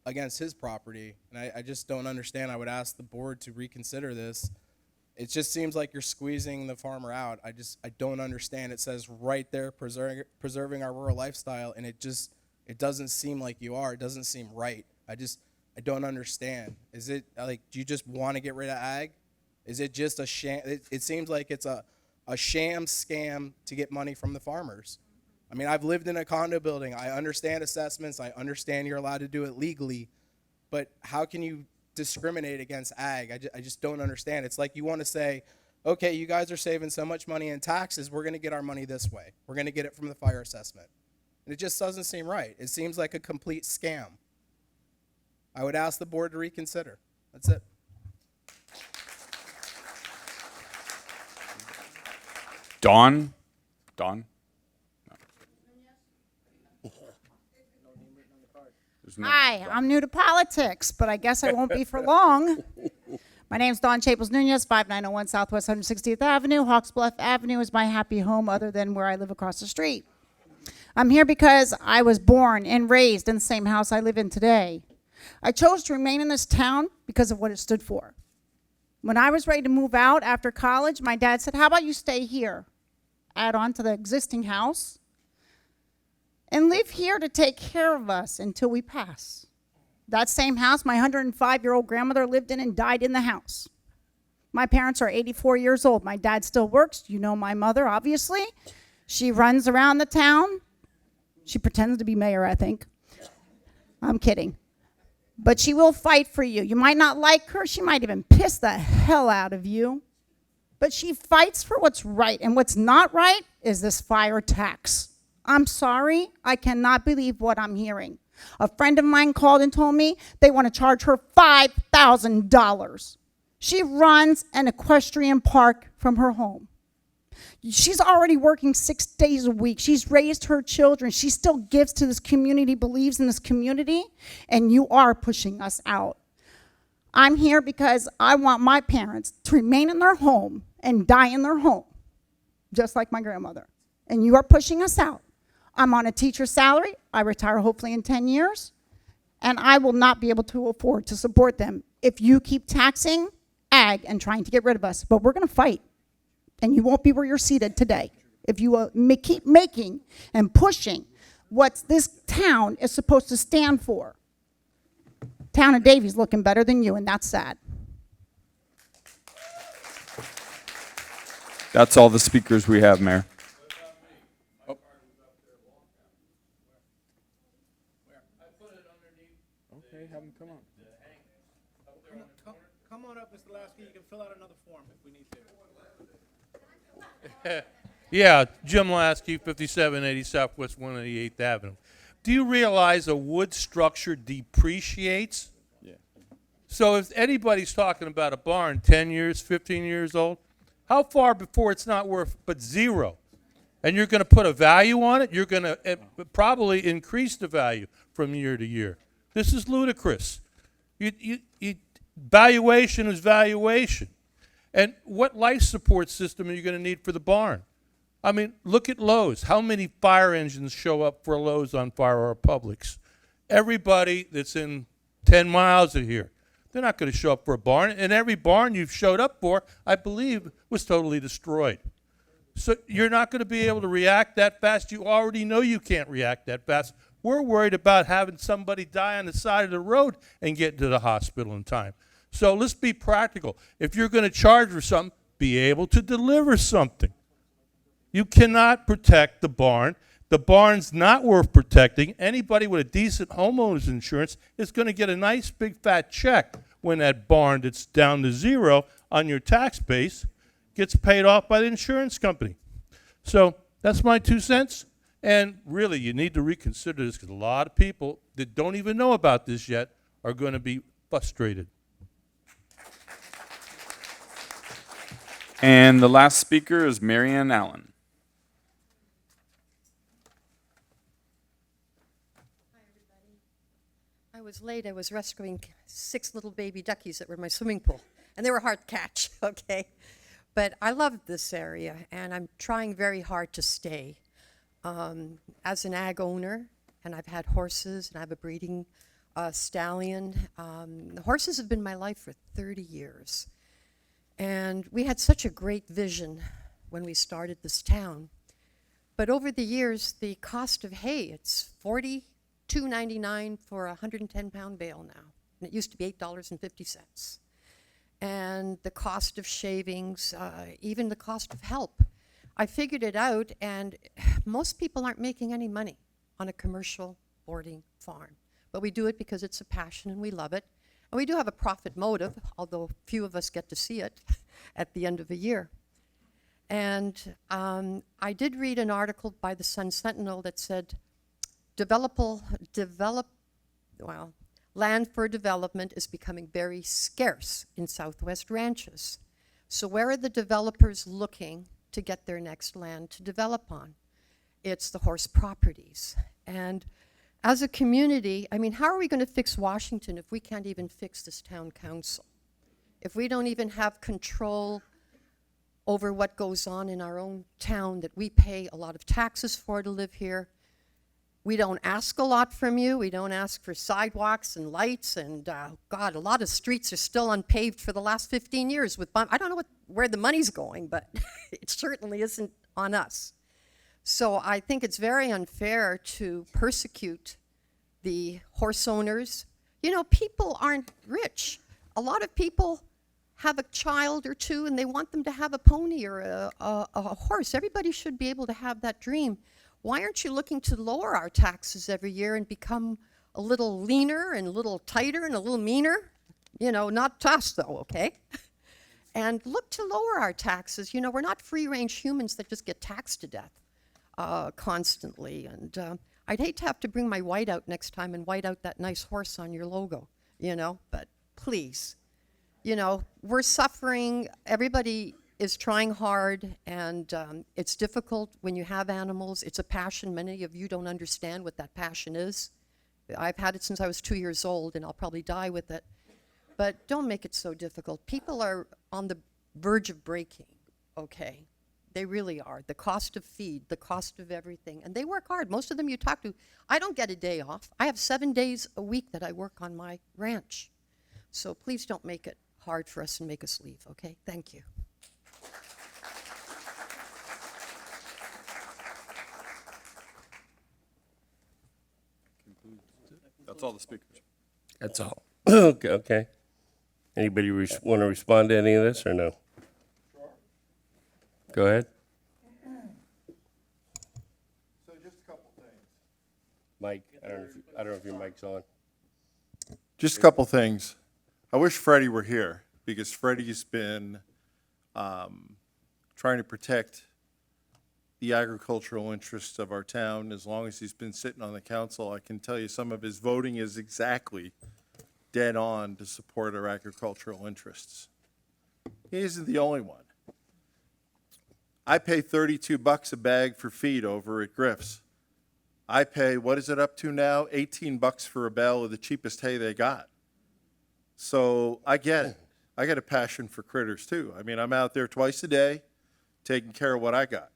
against his property, and I just don't understand. I would ask the board to reconsider this. It just seems like you're squeezing the farmer out. I don't understand. It says right there, preserving our rural lifestyle, and it It doesn't seem like you are. It doesn't seem right. I don't understand. Is it like, do you just want to get rid of ag? Is it just a sham? It seems like it's a sham scam to get money from the farmers. I mean, I've lived in a condo building. I understand assessments. I understand you're allowed to do it legally. But how can you discriminate against ag? I just don't understand. It's like you want to say, okay, you guys are saving so much money in taxes, we're going to get our money this way. We're going to get it from the fire assessment. And it just doesn't seem right. It seems like a complete scam. I would ask the board to reconsider. That's it. Dawn? Hi, I'm new to politics, but I guess I won't be for long. My name's Dawn Chapels Nunez, 5901 Southwest 160th Avenue. Hawks Bluff Avenue is my happy home other than where I live across the street. I'm here because I was born and raised in the same house I live in today. I chose to remain in this town because of what it stood for. When I was ready to move out after college, my dad said, how about you stay here, add on to the existing house, and live here to take care of us until we pass. That same house my 105-year-old grandmother lived in and died in the house. My parents are 84 years old. My dad still works. You know my mother, obviously. She runs around the town. She pretends to be mayor, I think. I'm kidding. But she will fight for you. You might not like her. She might even piss the hell out of you. But she fights for what's right. And what's not right is this fire tax. I'm sorry. I cannot believe what I'm hearing. A friend of mine called and told me they want to charge her $5,000. She runs an equestrian park from her home. She's already working 6 days a week. She's raised her children. She still gives to this community, believes in this community, and you are pushing us out. I'm here because I want my parents to remain in their home and die in their home, just like my grandmother. And you are pushing us out. I'm on a teacher's salary. I retire hopefully in 10 years. And I will not be able to afford to support them if you keep taxing ag and trying to get rid of us. But we're going to fight. And you won't be where you're seated today if you keep making and pushing what this town is supposed to stand for. Town of Davies looking better than you, and that's sad. That's all the speakers we have, Mayor. Okay, have them come on. Come on up, Mr. Lasky. You can fill out another form if we need to. Yeah, Jim Lasky, 5780 Southwest 188th Avenue. Do you realize a wood structure depreciates? Yeah. So if anybody's talking about a barn 10 years, 15 years old, how far before it's not worth but zero? And you're going to put a value on it? You're going to probably increase the value from year to year. This is ludicrous. Valuation is valuation. And what life support system are you going to need for the barn? I mean, look at Lowe's. How many fire engines show up for Lowe's on fire or Publix? Everybody that's in 10 miles of here, they're not going to show up for a barn. And every barn you've showed up for, I believe, was totally destroyed. So you're not going to be able to react that fast. You already know you can't react that fast. We're worried about having somebody die on the side of the road and get to the hospital in time. So let's be practical. If you're going to charge for something, be able to deliver something. You cannot protect the barn. The barn's not worth protecting. Anybody with a decent homeowner's insurance is going to get a nice big fat check when that barn that's down to zero on your tax base gets paid off by the insurance company. So that's my 2 cents. And really, you need to reconsider this because a lot of people that don't even know about this yet are going to be frustrated. And the last speaker is Marianne Allen. I was late. I was rescuing 6 little baby duckies that were in my swimming pool, and they were hard to catch, okay? But I love this area, and I'm trying very hard to stay. As an ag owner, and I've had horses, and I have a breeding stallion. The horses have been my life for 30 years. And we had such a great vision when we started this town. But over the years, the cost of hay, it's 40 $2.99 for a 110-pound bale now. And it used to be $8.50. And the cost of shavings, even the cost of help. I figured it out, and most people aren't making any money on a commercial boarding farm. But we do it because it's a passion and we love it. And we do have a profit motive, although few of us get to see it at the end of the year. And I did read an article by the Sun Sentinel that said, land for development is becoming very scarce in Southwest ranches. So where are the developers looking to get their next land to develop on? It's the horse properties. And as a community, I mean, how are we going to fix Washington if we can't even fix this town council? If we don't even have control over what goes on in our own town that we pay a lot of taxes for to live here? We don't ask a lot from you. We don't ask for sidewalks and lights, and God, a lot of streets are still unpaved for the last 15 years. I don't know where the money's going, but it certainly isn't on us. So I think it's very unfair to persecute the horse owners. You know, people aren't rich. A lot of people have a child or two and they want them to have a pony or a horse. Everybody should be able to have that dream. Why aren't you looking to lower our taxes every year and become a little leaner and a little tighter and a little meaner? You know, not to us though, okay? And look to lower our taxes. You know, we're not free-range humans that just get taxed to death constantly. And I'd hate to have to bring my white out next time and white out that nice horse on your logo, you know, but please. You know, we're suffering. Everybody is trying hard, and it's difficult when you have animals. It's a passion. Many of you don't understand what that passion is. I've had it since I was 2 years old, and I'll probably die with it. But don't make it so difficult. People are on the verge of breaking, okay? They really are. The cost of feed, the cost of everything. And they work hard. Most of them you talk to, I don't get a day off. I have 7 days a week that I work on my ranch. So please don't make it hard for us and make us leave, okay? Thank you. That's all the speakers. That's all. Okay. Anybody want to respond to any of this or no? Go ahead. So just a couple things. Mike, I don't know if your mic's on. Just a couple things. I wish Freddie were here because Freddie's been trying to protect the agricultural interests of our town as long as he's been sitting on the council. I can tell you some of his voting is exactly dead on to support our agricultural interests. He isn't the only one. I pay $32 a bag for feed over at Griff's. I pay, what is it up to now? $18 for a bale of the cheapest hay they got. So I get it. I got a passion for critters too. I mean, I'm out there twice a day taking care of what I got.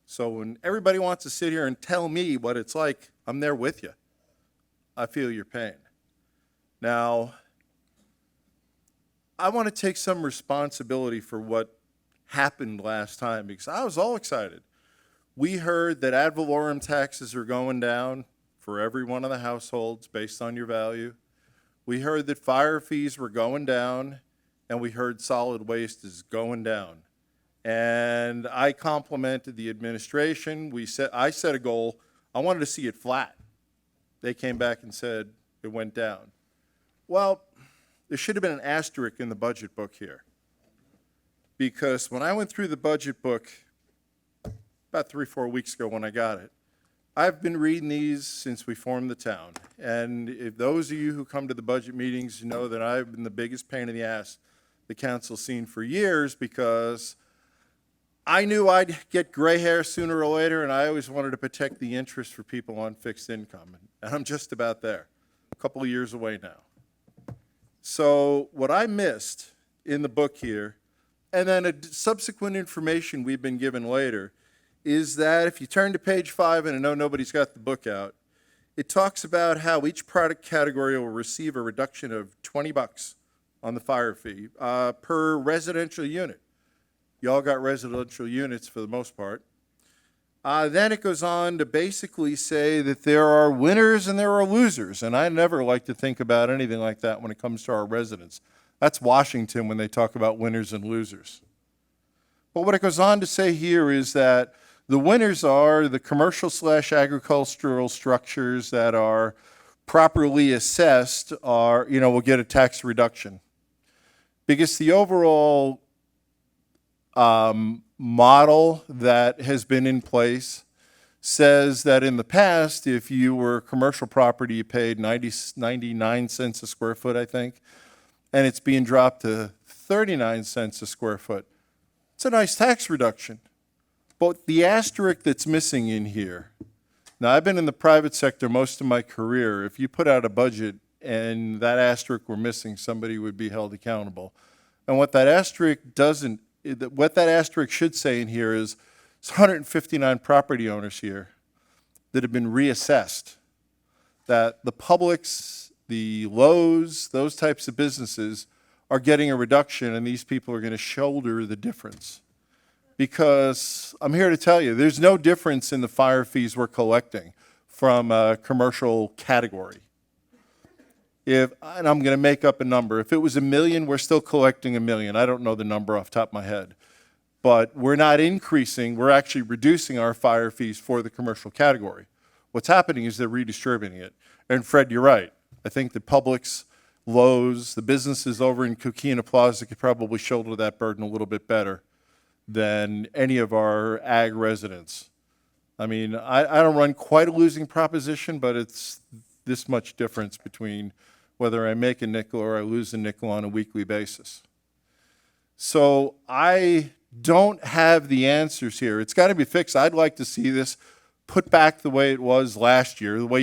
So when everybody wants to sit here and tell me what it's like, I'm there with you. I feel your pain. Now, I want to take some responsibility for what happened last time because I was all excited. We heard that ad valorem taxes are going down for every one of the households based on your value. We heard that fire fees were going down, and we heard solid waste is going down. And I complimented the administration. I set a goal. I wanted to see it flat. They came back and said it went down. Well, there should have been an asterisk in the budget book here. Because when I went through the budget book about 3 or 4 weeks ago when I got it, I've been reading these since we formed the town. And if those of you who come to the budget meetings, you know that I've been the biggest pain in the ass the council's seen for years because I knew I'd get gray hair sooner or later, and I always wanted to protect the interest for people on fixed income. And I'm just about there, a couple of years away now. So what I missed in the book here, and then a subsequent information we've been given later, is that if you turn to page 5, and I know nobody's got the book out, it talks about how each product category will receive a reduction of $20 on the fire fee per residential unit. Y'all got residential units for the most part. Then it goes on to basically say that there are winners and there are losers. And I never like to think about anything like that when it comes to our residents. That's Washington when they talk about winners and losers. But what it goes on to say here is that the winners are the commercial/agricultural structures that are properly assessed will get a tax reduction. Because the overall model that has been in place says that in the past, if you were commercial property, you paid 99 cents a square foot, I think, and it's being dropped to 39 cents a square foot. It's a nice tax reduction. But the asterisk that's missing in here, now I've been in the private sector most of my career. If you put out a budget and that asterisk were missing, somebody would be held accountable. And what that asterisk should say in here is there's 159 property owners here that have been reassessed. That the Publix, the Lowe's, those types of businesses are getting a reduction, and these people are going to shoulder the difference. Because I'm here to tell you, there's no difference in the fire fees we're collecting from a commercial category. And I'm going to make up a number. If it was $1 million, we're still collecting $1 million. I don't know the number off the top of my head. But we're not increasing, we're actually reducing our fire fees for the commercial category. What's happening is they're redistributing it. And Fred, you're right. I think the Publix, Lowe's, the businesses over in Coquina Plaza could probably shoulder that burden a little bit better than any of our ag residents. I mean, I don't run quite a losing proposition, but it's this much difference between whether I make a nickel or I lose a nickel on a weekly basis. So I don't have the answers here. It's got to be fixed. I'd like to see this put back the way it was last year, the way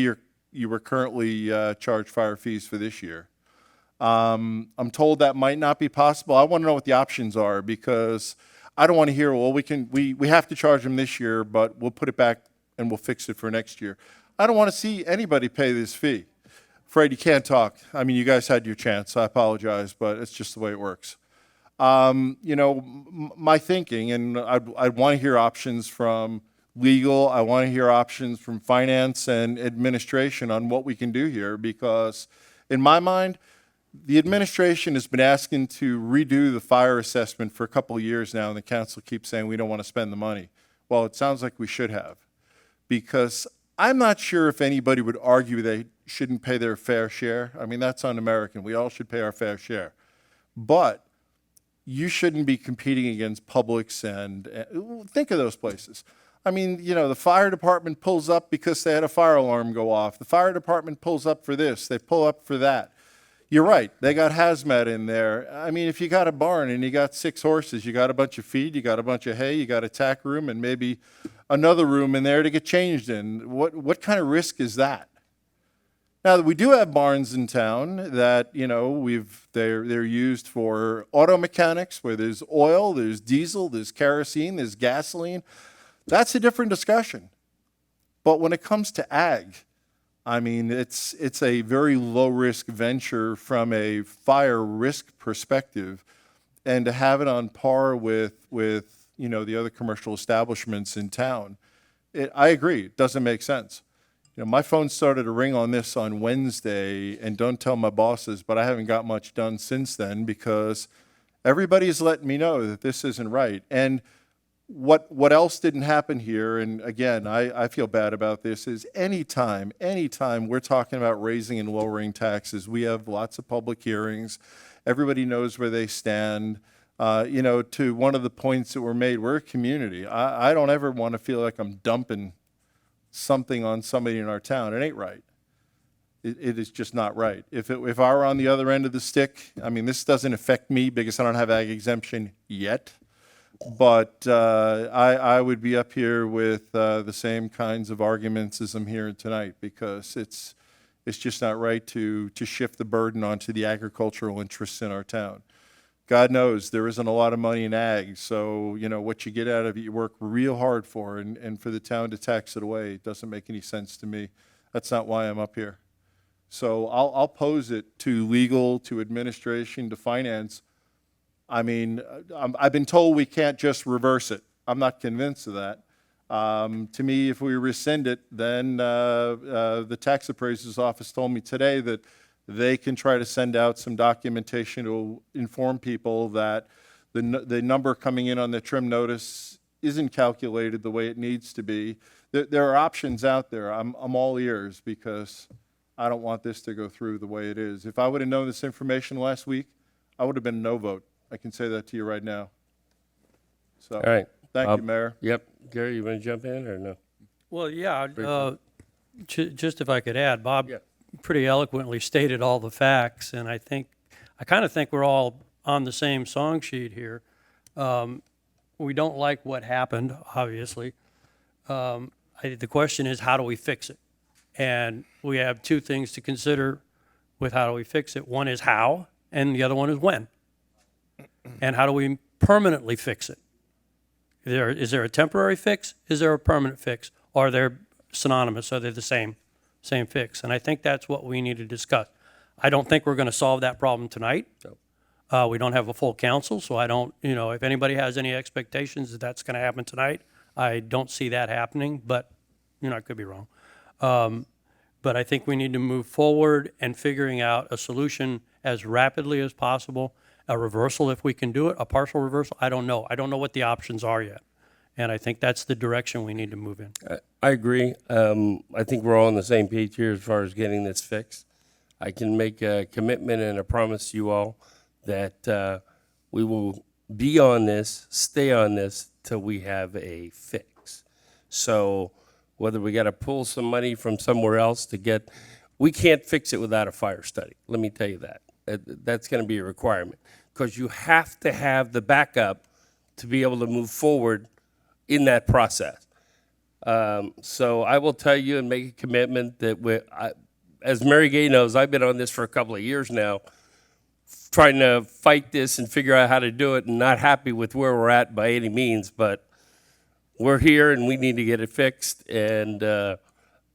you were currently charged fire fees for this year. I'm told that might not be possible. I want to know what the options are, because I don't want to hear, well, we have to charge them this year, but we'll put it back and we'll fix it for next year. I don't want to see anybody pay this fee. Fred, you can't talk. I mean, you guys had your chance. I apologize, but it's just the way it works. My thinking, and I'd want to hear options from legal. I want to hear options from finance and administration on what we can do here, because in my mind, the administration has been asking to redo the fire assessment for a couple of years now, and the council keeps saying we don't want to spend the money. Well, it sounds like we should have, because I'm not sure if anybody would argue they shouldn't pay their fair share. I mean, that's un-American. We all should pay our fair share. But you shouldn't be competing against Publix and think of those places. I mean, the fire department pulls up because they had a fire alarm go off. The fire department pulls up for this. They pull up for that. You're right. They got hazmat in there. I mean, if you got a barn and you got 6 horses, you got a bunch of feed, you got a bunch of hay, you got a tack room, and maybe another room in there to get changed in. What kind of risk is that? Now, we do have barns in town that, they're used for auto mechanics, where there's oil, there's diesel, there's kerosene, there's gasoline. That's a different discussion. But when it comes to ag, I mean, it's a very low-risk venture from a fire risk perspective, and to have it on par with the other commercial establishments in town, I agree, it doesn't make sense. My phone started to ring on this on Wednesday, and don't tell my bosses, but I haven't got much done since then, because everybody's letting me know that this isn't right. And what else didn't happen here, and again, I feel bad about this, is anytime we're talking about raising and lowering taxes, we have lots of public hearings. Everybody knows where they stand. To one of the points that were made, we're a community. I don't ever want to feel like I'm dumping something on somebody in our town. It ain't right. It is just not right. If I were on the other end of the stick, I mean, this doesn't affect me because I don't have ag exemption yet. But I would be up here with the same kinds of arguments as I'm hearing tonight, because it's just not right to shift the burden onto the agricultural interests in our town. God knows there isn't a lot of money in ag, so what you get out of it, you work real hard for, and for the town to tax it away, it doesn't make any sense to me. That's not why I'm up here. So I'll pose it to legal, to administration, to finance. I mean, I've been told we can't just reverse it. I'm not convinced of that. To me, if we rescind it, then the tax appraiser's office told me today that they can try to send out some documentation to inform people that the number coming in on the trim notice isn't calculated the way it needs to be. There are options out there. I'm all ears because I don't want this to go through the way it is. If I would have known this information last week, I would have been a no vote. I can say that to you right now. So, All right. thank you, Mayor. Yep. Gary, you want to jump in or no? Well, yeah, just if I could add, Bob Yeah. pretty eloquently stated all the facts, and I kind of think we're all on the same song sheet here. We don't like what happened, obviously. The question is, how do we fix it? And we have two things to consider with how do we fix it. One is how, and the other one is when. And how do we permanently fix it? Is there a temporary fix? Is there a permanent fix? Or are they synonymous? Are they the same fix? And I think that's what we need to discuss. I don't think we're going to solve that problem tonight. We don't have a full council, so I don't, if anybody has any expectations that that's going to happen tonight, I don't see that happening, but, I could be wrong. But I think we need to move forward and figuring out a solution as rapidly as possible. A reversal, if we can do it, a partial reversal, I don't know. I don't know what the options are yet. And I think that's the direction we need to move in. I agree. I think we're all on the same page here as far as getting this fixed. I can make a commitment and a promise to you all that we will be on this, stay on this till we have a fix. So whether we got to pull some money from somewhere else we can't fix it without a fire study. Let me tell you that. That's going to be a requirement because you have to have the backup to be able to move forward in that process. So I will tell you and make a commitment that as Mary Gay knows, I've been on this for a couple of years now, trying to fight this and figure out how to do it and not happy with where we're at by any means, but we're here and we need to get it fixed. And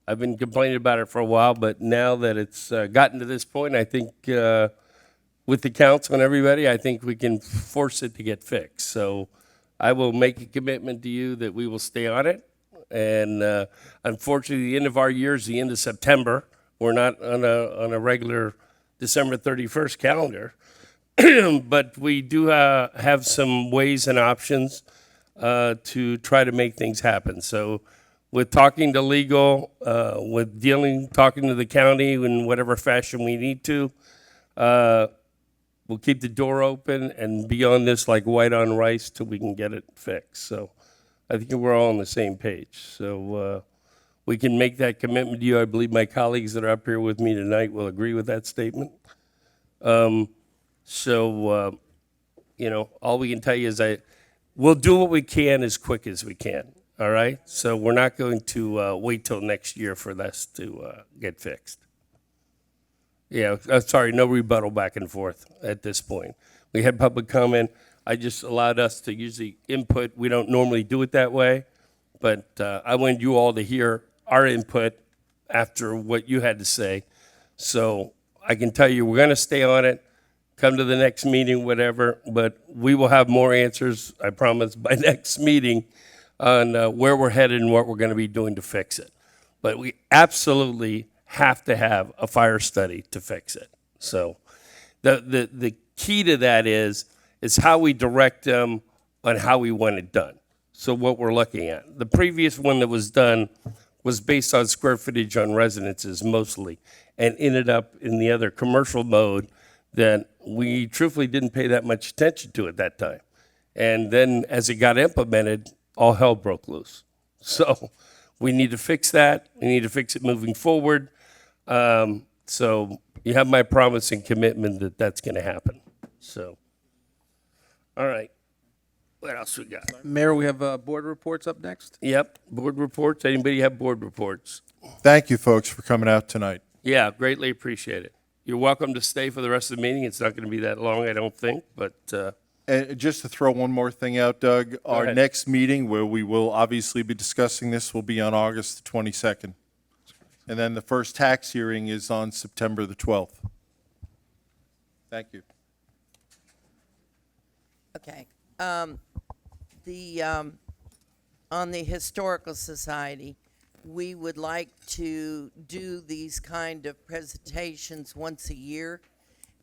I've been complaining about it for a while, but now that it's gotten to this point, I think with the council and everybody, I think we can force it to get fixed. So I will make a commitment to you that we will stay on it. And unfortunately, the end of our year is the end of September. We're not on a regular December 31st calendar. But we do have some ways and options to try to make things happen. So with talking to legal, with talking to the county in whatever fashion we need to, we'll keep the door open and be on this like white on rice till we can get it fixed. So I think we're all on the same page. So we can make that commitment to you. I believe my colleagues that are up here with me tonight will agree with that statement. All we can tell you is we'll do what we can as quick as we can. All right? So we're not going to wait till next year for this to get fixed. Yeah, sorry, no rebuttal back and forth at this point. We had public comment. I just allowed us to use the input. We don't normally do it that way, but I wanted you all to hear our input after what you had to say. So I can tell you we're going to stay on it, come to the next meeting, whatever, but we will have more answers, I promise, by next meeting on where we're headed and what we're going to be doing to fix it. But we absolutely have to have a fire study to fix it. So the key to that is how we direct them on how we want it done. So what we're looking at. The previous one that was done was based on square footage on residences mostly and ended up in the other commercial mode that we truthfully didn't pay that much attention to at that time. And then as it got implemented, all hell broke loose. So we need to fix that. We need to fix it moving forward. So you have my promise and commitment that that's going to happen. So, all right. What else we got? Mayor, we have board reports up next. Yep, board reports. Anybody have board reports? Thank you, folks, for coming out tonight. Yeah, greatly appreciate it. You're welcome to stay for the rest of the meeting. It's not going to be that long, I don't think, but And just to throw one more thing out, Doug, our ahead. next meeting where we will obviously be discussing this will be on August the 22nd. And then the first tax hearing is on September the 12th. Thank you. Okay. on the Historical Society, we would like to do these kind of presentations once a year,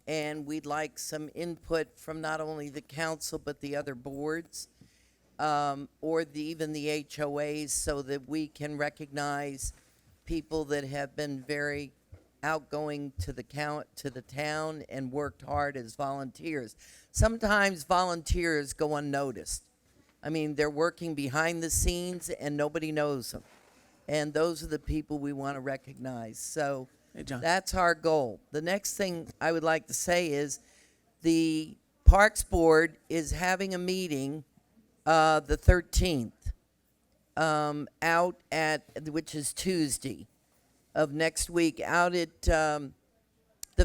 and we'd like some input from not only the council but the other boards, or even the HOAs, so that we can recognize people that have been very outgoing to the town and worked hard as volunteers. Sometimes volunteers go unnoticed. I mean, they're working behind the scenes and nobody knows them. And those are the people we want to recognize. So Hey, John. that's our goal. The next thing I would like to say is the Parks Board is having a meeting the 13th out at, which is Tuesday of next week, out at the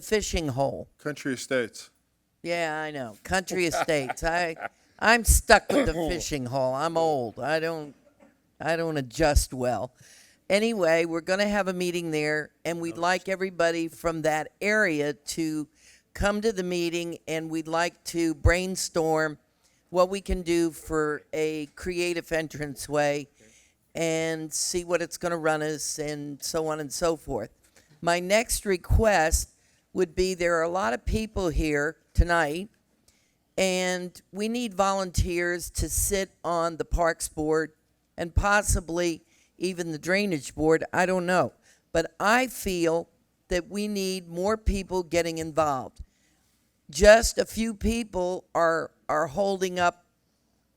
fishing hole. Country Estates. Yeah, I know. Country Estates. I'm stuck with the fishing hole. I'm old. I don't adjust well. Anyway, we're going to have a meeting there, and we'd like everybody from that area to come to the meeting, and we'd like to brainstorm what we can do for a creative entranceway and see what it's going to run us and so on and so forth. My next request would be, there are a lot of people here tonight, and we need volunteers to sit on the Parks Board and possibly even the Drainage Board. I don't know. But I feel that we need more people getting involved. Just a few people are holding up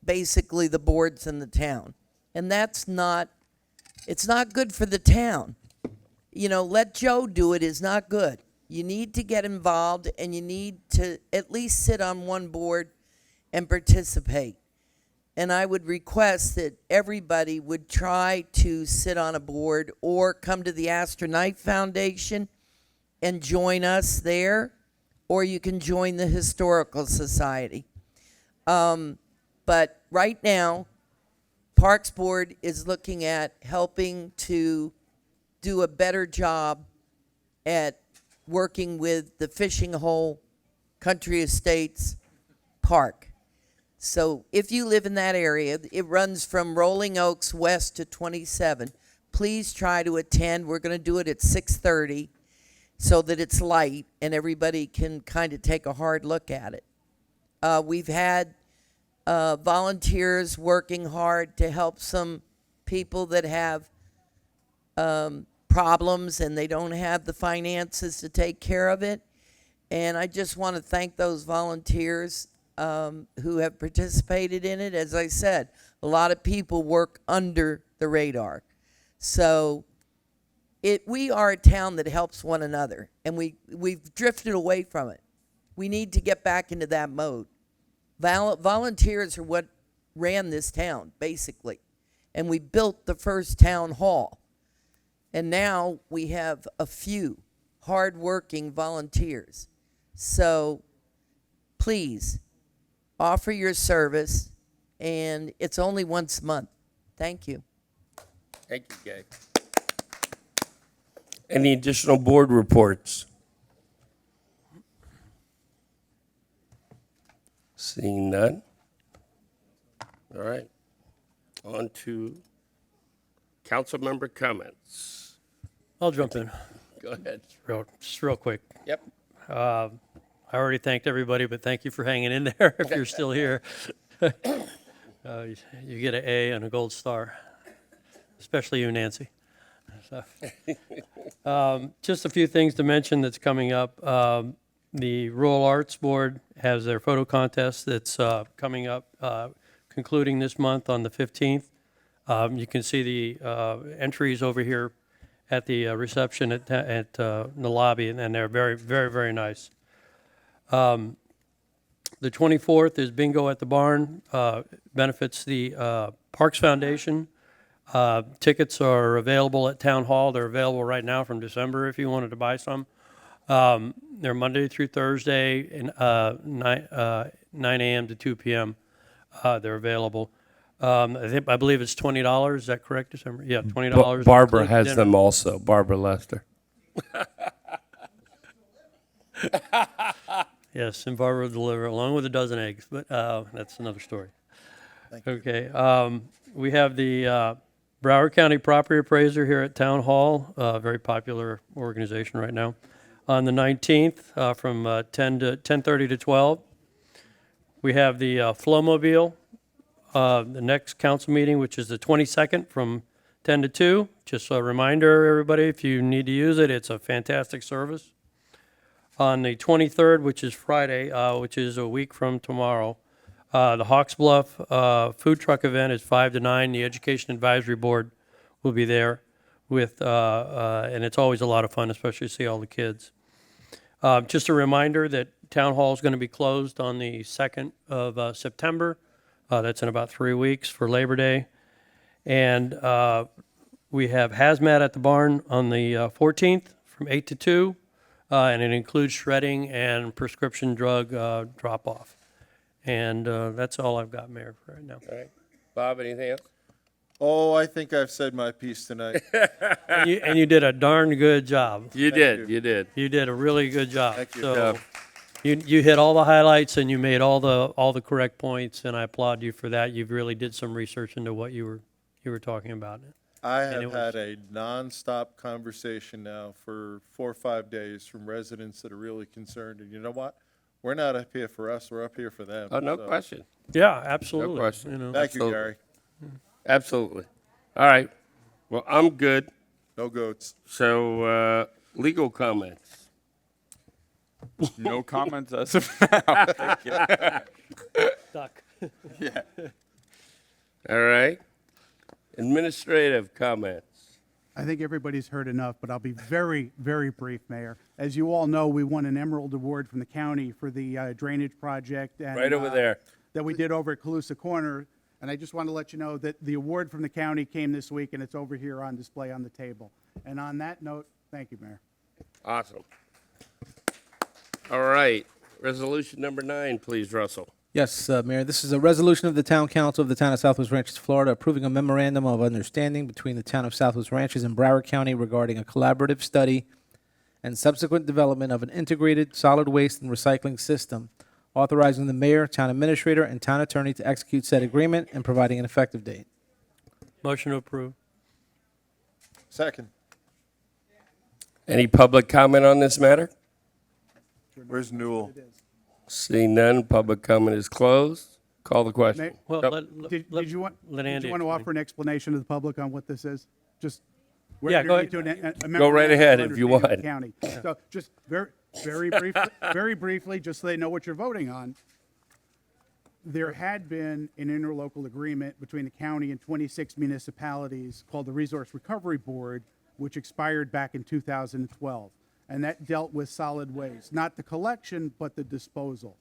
basically the boards in the town. And that's not, it's not good for the town. You know, let Joe do it is not good. You need to get involved, and you need to at least sit on one board and participate. And I would request that everybody would try to sit on a board or come to the Astor Knight Foundation and join us there, or you can join the Historical Society. But right now, Parks Board is looking at helping to do a better job at working with the Fishing Hole Country Estates Park. So if you live in that area, it runs from Rolling Oaks west to 27. Please try to attend. We're going to do it at 6:30 so that it's light and everybody can kind of take a hard look at it. We've had volunteers working hard to help some people that have problems and they don't have the finances to take care of it. And I just want to thank those volunteers who have participated in it. As I said, a lot of people work under the radar. So we are a town that helps one another, and we've drifted away from it. We need to get back into that mode. Volunteers are what ran this town, basically. And we built the first town hall. And now we have a few hardworking volunteers. So please, offer your service, and it's only once a month. Thank you. Thank you, Gay. Any additional board reports? Seeing none. All right. On to council member comments. I'll jump in. Go ahead. Just real quick. Yep. I already thanked everybody, but thank you for hanging in there if you're still here. You get an A and a gold star, especially you, Nancy. So, just a few things to mention that's coming up. The Rural Arts Board has their photo contest that's coming up, concluding this month on the 15th. You can see the entries over here at the reception at the lobby, and they're very, very, very nice. The 24th is Bingo at the Barn, benefits the Parks Foundation. Tickets are available at Town Hall. They're available right now from December if you wanted to buy some. They're Monday through Thursday, 9 a.m. to 2 p.m. They're available. I believe it's $20. Is that correct, December? Yeah, $20. Barbara has them also. Barbara Lester. Yes, and Barbara will deliver along with a dozen eggs, but that's another story. Thank you. Okay. We have the Broward County Property Appraiser here at Town Hall, a very popular organization right now, on the 19th from 10:30 to 12. We have the Flowmobile, the next council meeting, which is the 22nd from 10 to 2. Just a reminder, everybody, if you need to use it, it's a fantastic service. On the 23rd, which is Friday, which is a week from tomorrow, the Hawks Bluff food truck event is 5 to 9. The Education Advisory Board will be there with, and it's always a lot of fun, especially to see all the kids. Just a reminder that Town Hall is going to be closed on the 2nd of September. That's in about 3 weeks for Labor Day. And we have hazmat at the barn on the 14th from 8 to 2, and it includes shredding and prescription drug drop-off. And that's all I've got, Mayor, for right now. All right. Bob, anything else? Oh, I think I've said my piece tonight. And you did a darn good job. You did. You did a really good job. Thank you. So you hit all the highlights and you made all the correct points, and I applaud you for that. You really did some research into what you were talking about. I And it have had a nonstop conversation now for 4 or 5 days from residents that are really concerned. And you know what? We're not up here for us. We're up here for them. Oh, no So, question. Yeah, absolutely. No question. You know. Thank Absolutely. you, Gary. Absolutely. All right. Well, I'm good. No goats. So, legal comments. No comments as of now. Thank you. Duck. Yeah. All right. Administrative comments. I think everybody's heard enough, but I'll be very, very brief, Mayor. As you all know, we won an Emerald Award from the county for the drainage project. And, Right over there. That we did over at Calusa Corner. And I just want to let you know that the award from the county came this week, and it's over here on display on the table. And on that note, thank you, Mayor. Awesome. All right. Resolution number 9, please, Russell. Yes, Mayor, this is a resolution of the Town Council of the Town of Southwest Ranches, Florida, approving a memorandum of understanding between the Town of Southwest Ranches and Broward County regarding a collaborative study and subsequent development of an integrated solid waste and recycling system, authorizing the mayor, town administrator, and town attorney to execute said agreement and providing an effective date. Motion to approve. Second. Any public comment on this matter? Where's Newell? Seeing none, public comment is closed. Call the question. Mayor, Well, Yep. Did you want Andy to offer an explanation to the public on what this is? Just. we're Yeah, go entering into a Go right memorandum ahead of if you understanding with want. the county. So just very briefly, just so they know what you're voting on. There had been an interlocal agreement between the county and 26 municipalities called the Resource Recovery Board, which expired back in 2012. And that dealt with solid waste, not the collection, but the disposal.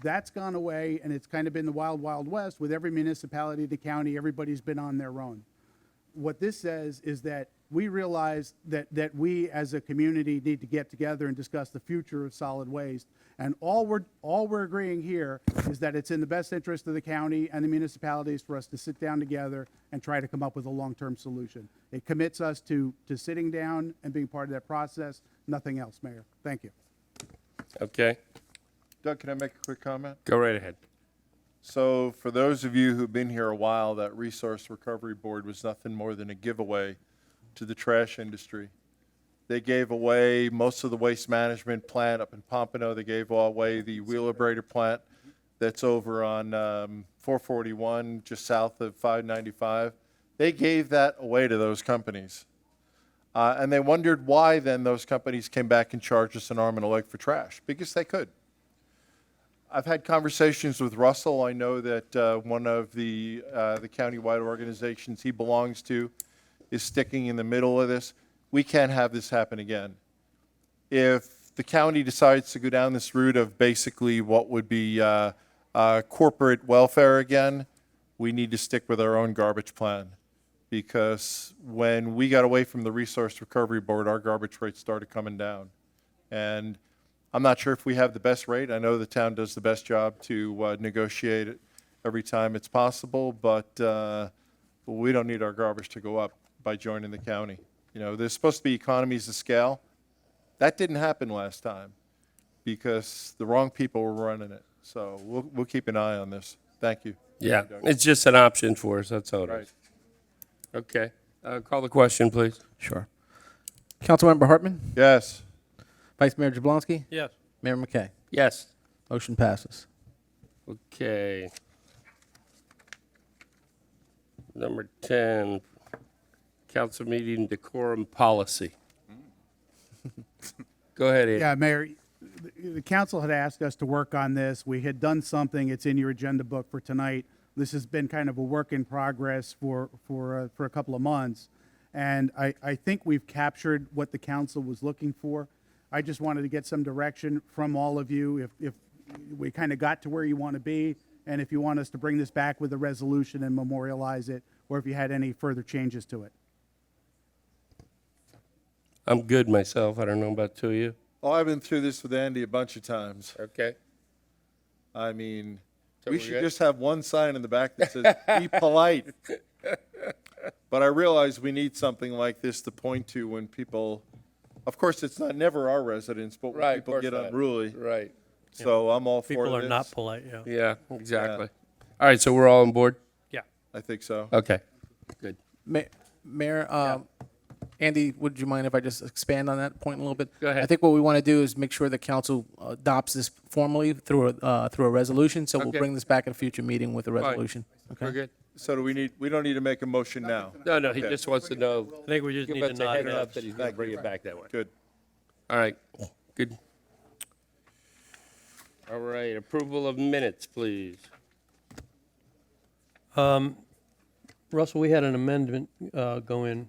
That's gone away, and it's kind of been the wild, wild west with every municipality, the county, everybody's been on their own. What this says is that we realize that we as a community need to get together and discuss the future of solid waste. And all we're agreeing here is that it's in the best interest of the county and the municipalities for us to sit down together and try to come up with a long-term solution. It commits us to sitting down and being part of that process, nothing else, Mayor. Thank you. Okay. Doug, can I make a quick comment? Go right ahead. So for those of you who've been here a while, that Resource Recovery Board was nothing more than a giveaway to the trash industry. They gave away most of the waste management plant up in Pompano. They gave away the Wheelabrator plant that's over on 441, just south of 595. They gave that away to those companies. And they wondered why then those companies came back and charged us an arm and a leg for trash, because they could. I've had conversations with Russell. I know that one of the county-wide organizations he belongs to is sticking in the middle of this. We can't have this happen again. If the county decides to go down this route of basically what would be corporate welfare again, we need to stick with our own garbage plan. Because when we got away from the Resource Recovery Board, our garbage rate started coming down. And I'm not sure if we have the best rate. I know the town does the best job to negotiate it every time it's possible, but we don't need our garbage to go up by joining the county. You know, there's supposed to be economies of scale. That didn't happen last time because the wrong people were running it. So we'll keep an eye on this. Thank you. Yeah, it's just an option for us, that's all it Right. is. Okay, call the question, please. Sure. Councilmember Hartman? Yes. Vice Mayor Jablonski? Yes. Mayor McKay? Yes. Motion passes. Okay. Number 10, council meeting decorum policy. Go ahead, Ed. Yeah, Mayor, the council had asked us to work on this. We had done something. It's in your agenda book for tonight. This has been kind of a work in progress for a couple of months. And I think we've captured what the council was looking for. I just wanted to get some direction from all of you if we kind of got to where you want to be, and if you want us to bring this back with a resolution and memorialize it, or if you had any further changes to it. I'm good myself. I don't know about two of you. Oh, I've been through this with Andy a bunch of times. Okay. I mean, So we we're should good? just have one sign in the back that says, be polite. But I realize we need something like this to point to when people, of course, it's not never our residents, but when Right, of people course get not. unruly. Right. So I'm all for this. People are not polite, yeah. Yeah, exactly. All right, so we're all on board? Yeah. I think so. Okay, good. Mayor, Andy, would you mind if I just expand on that point a little bit? Go ahead. I think what we want to do is make sure the council adopts this formally through a resolution. So we'll Okay. bring this back at a future meeting with a resolution. We're good? So we don't need to make a motion now? No, he Okay. just wants to know. I think we just Give need us to a nod heads it up up. that he's going to bring it back that way. Good. All right, good. All right, approval of minutes, please. Russell, we had an amendment go in,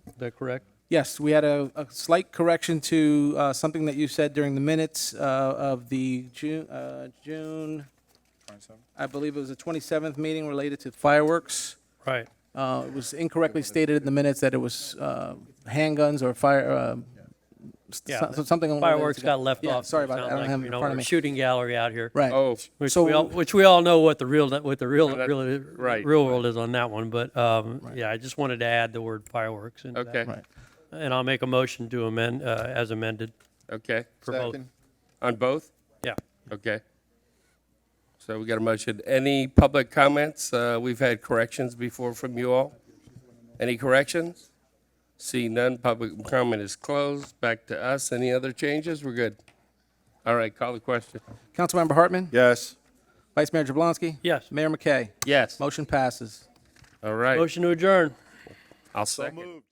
is that correct? Yes, we had a slight correction to something that you said during the minutes of the June, I believe it was the 27th meeting related to fireworks. Right. It was incorrectly stated in the minutes that it was handguns or fire, Yeah, something. along Fireworks those got left Yeah, off. sorry about Sounds that. I don't like, have it you in know, front of we're me. shooting gallery out here. Right. Oh, Which So- we all know what the real Right. real world is on that one, but yeah, I just wanted to add the word fireworks into Okay. that. And I'll make a motion to amend as amended Okay. for both. Second. On both? Yeah. Okay. So we got a motion. Any public comments? We've had corrections before from you all. Any corrections? See none, public comment is closed. Back to us. Any other changes? We're good. All right, call the question. Councilmember Hartman? Yes. Vice Mayor Jablonski? Yes. Mayor McKay? Yes. Motion passes. All right. Motion to adjourn. I'll second.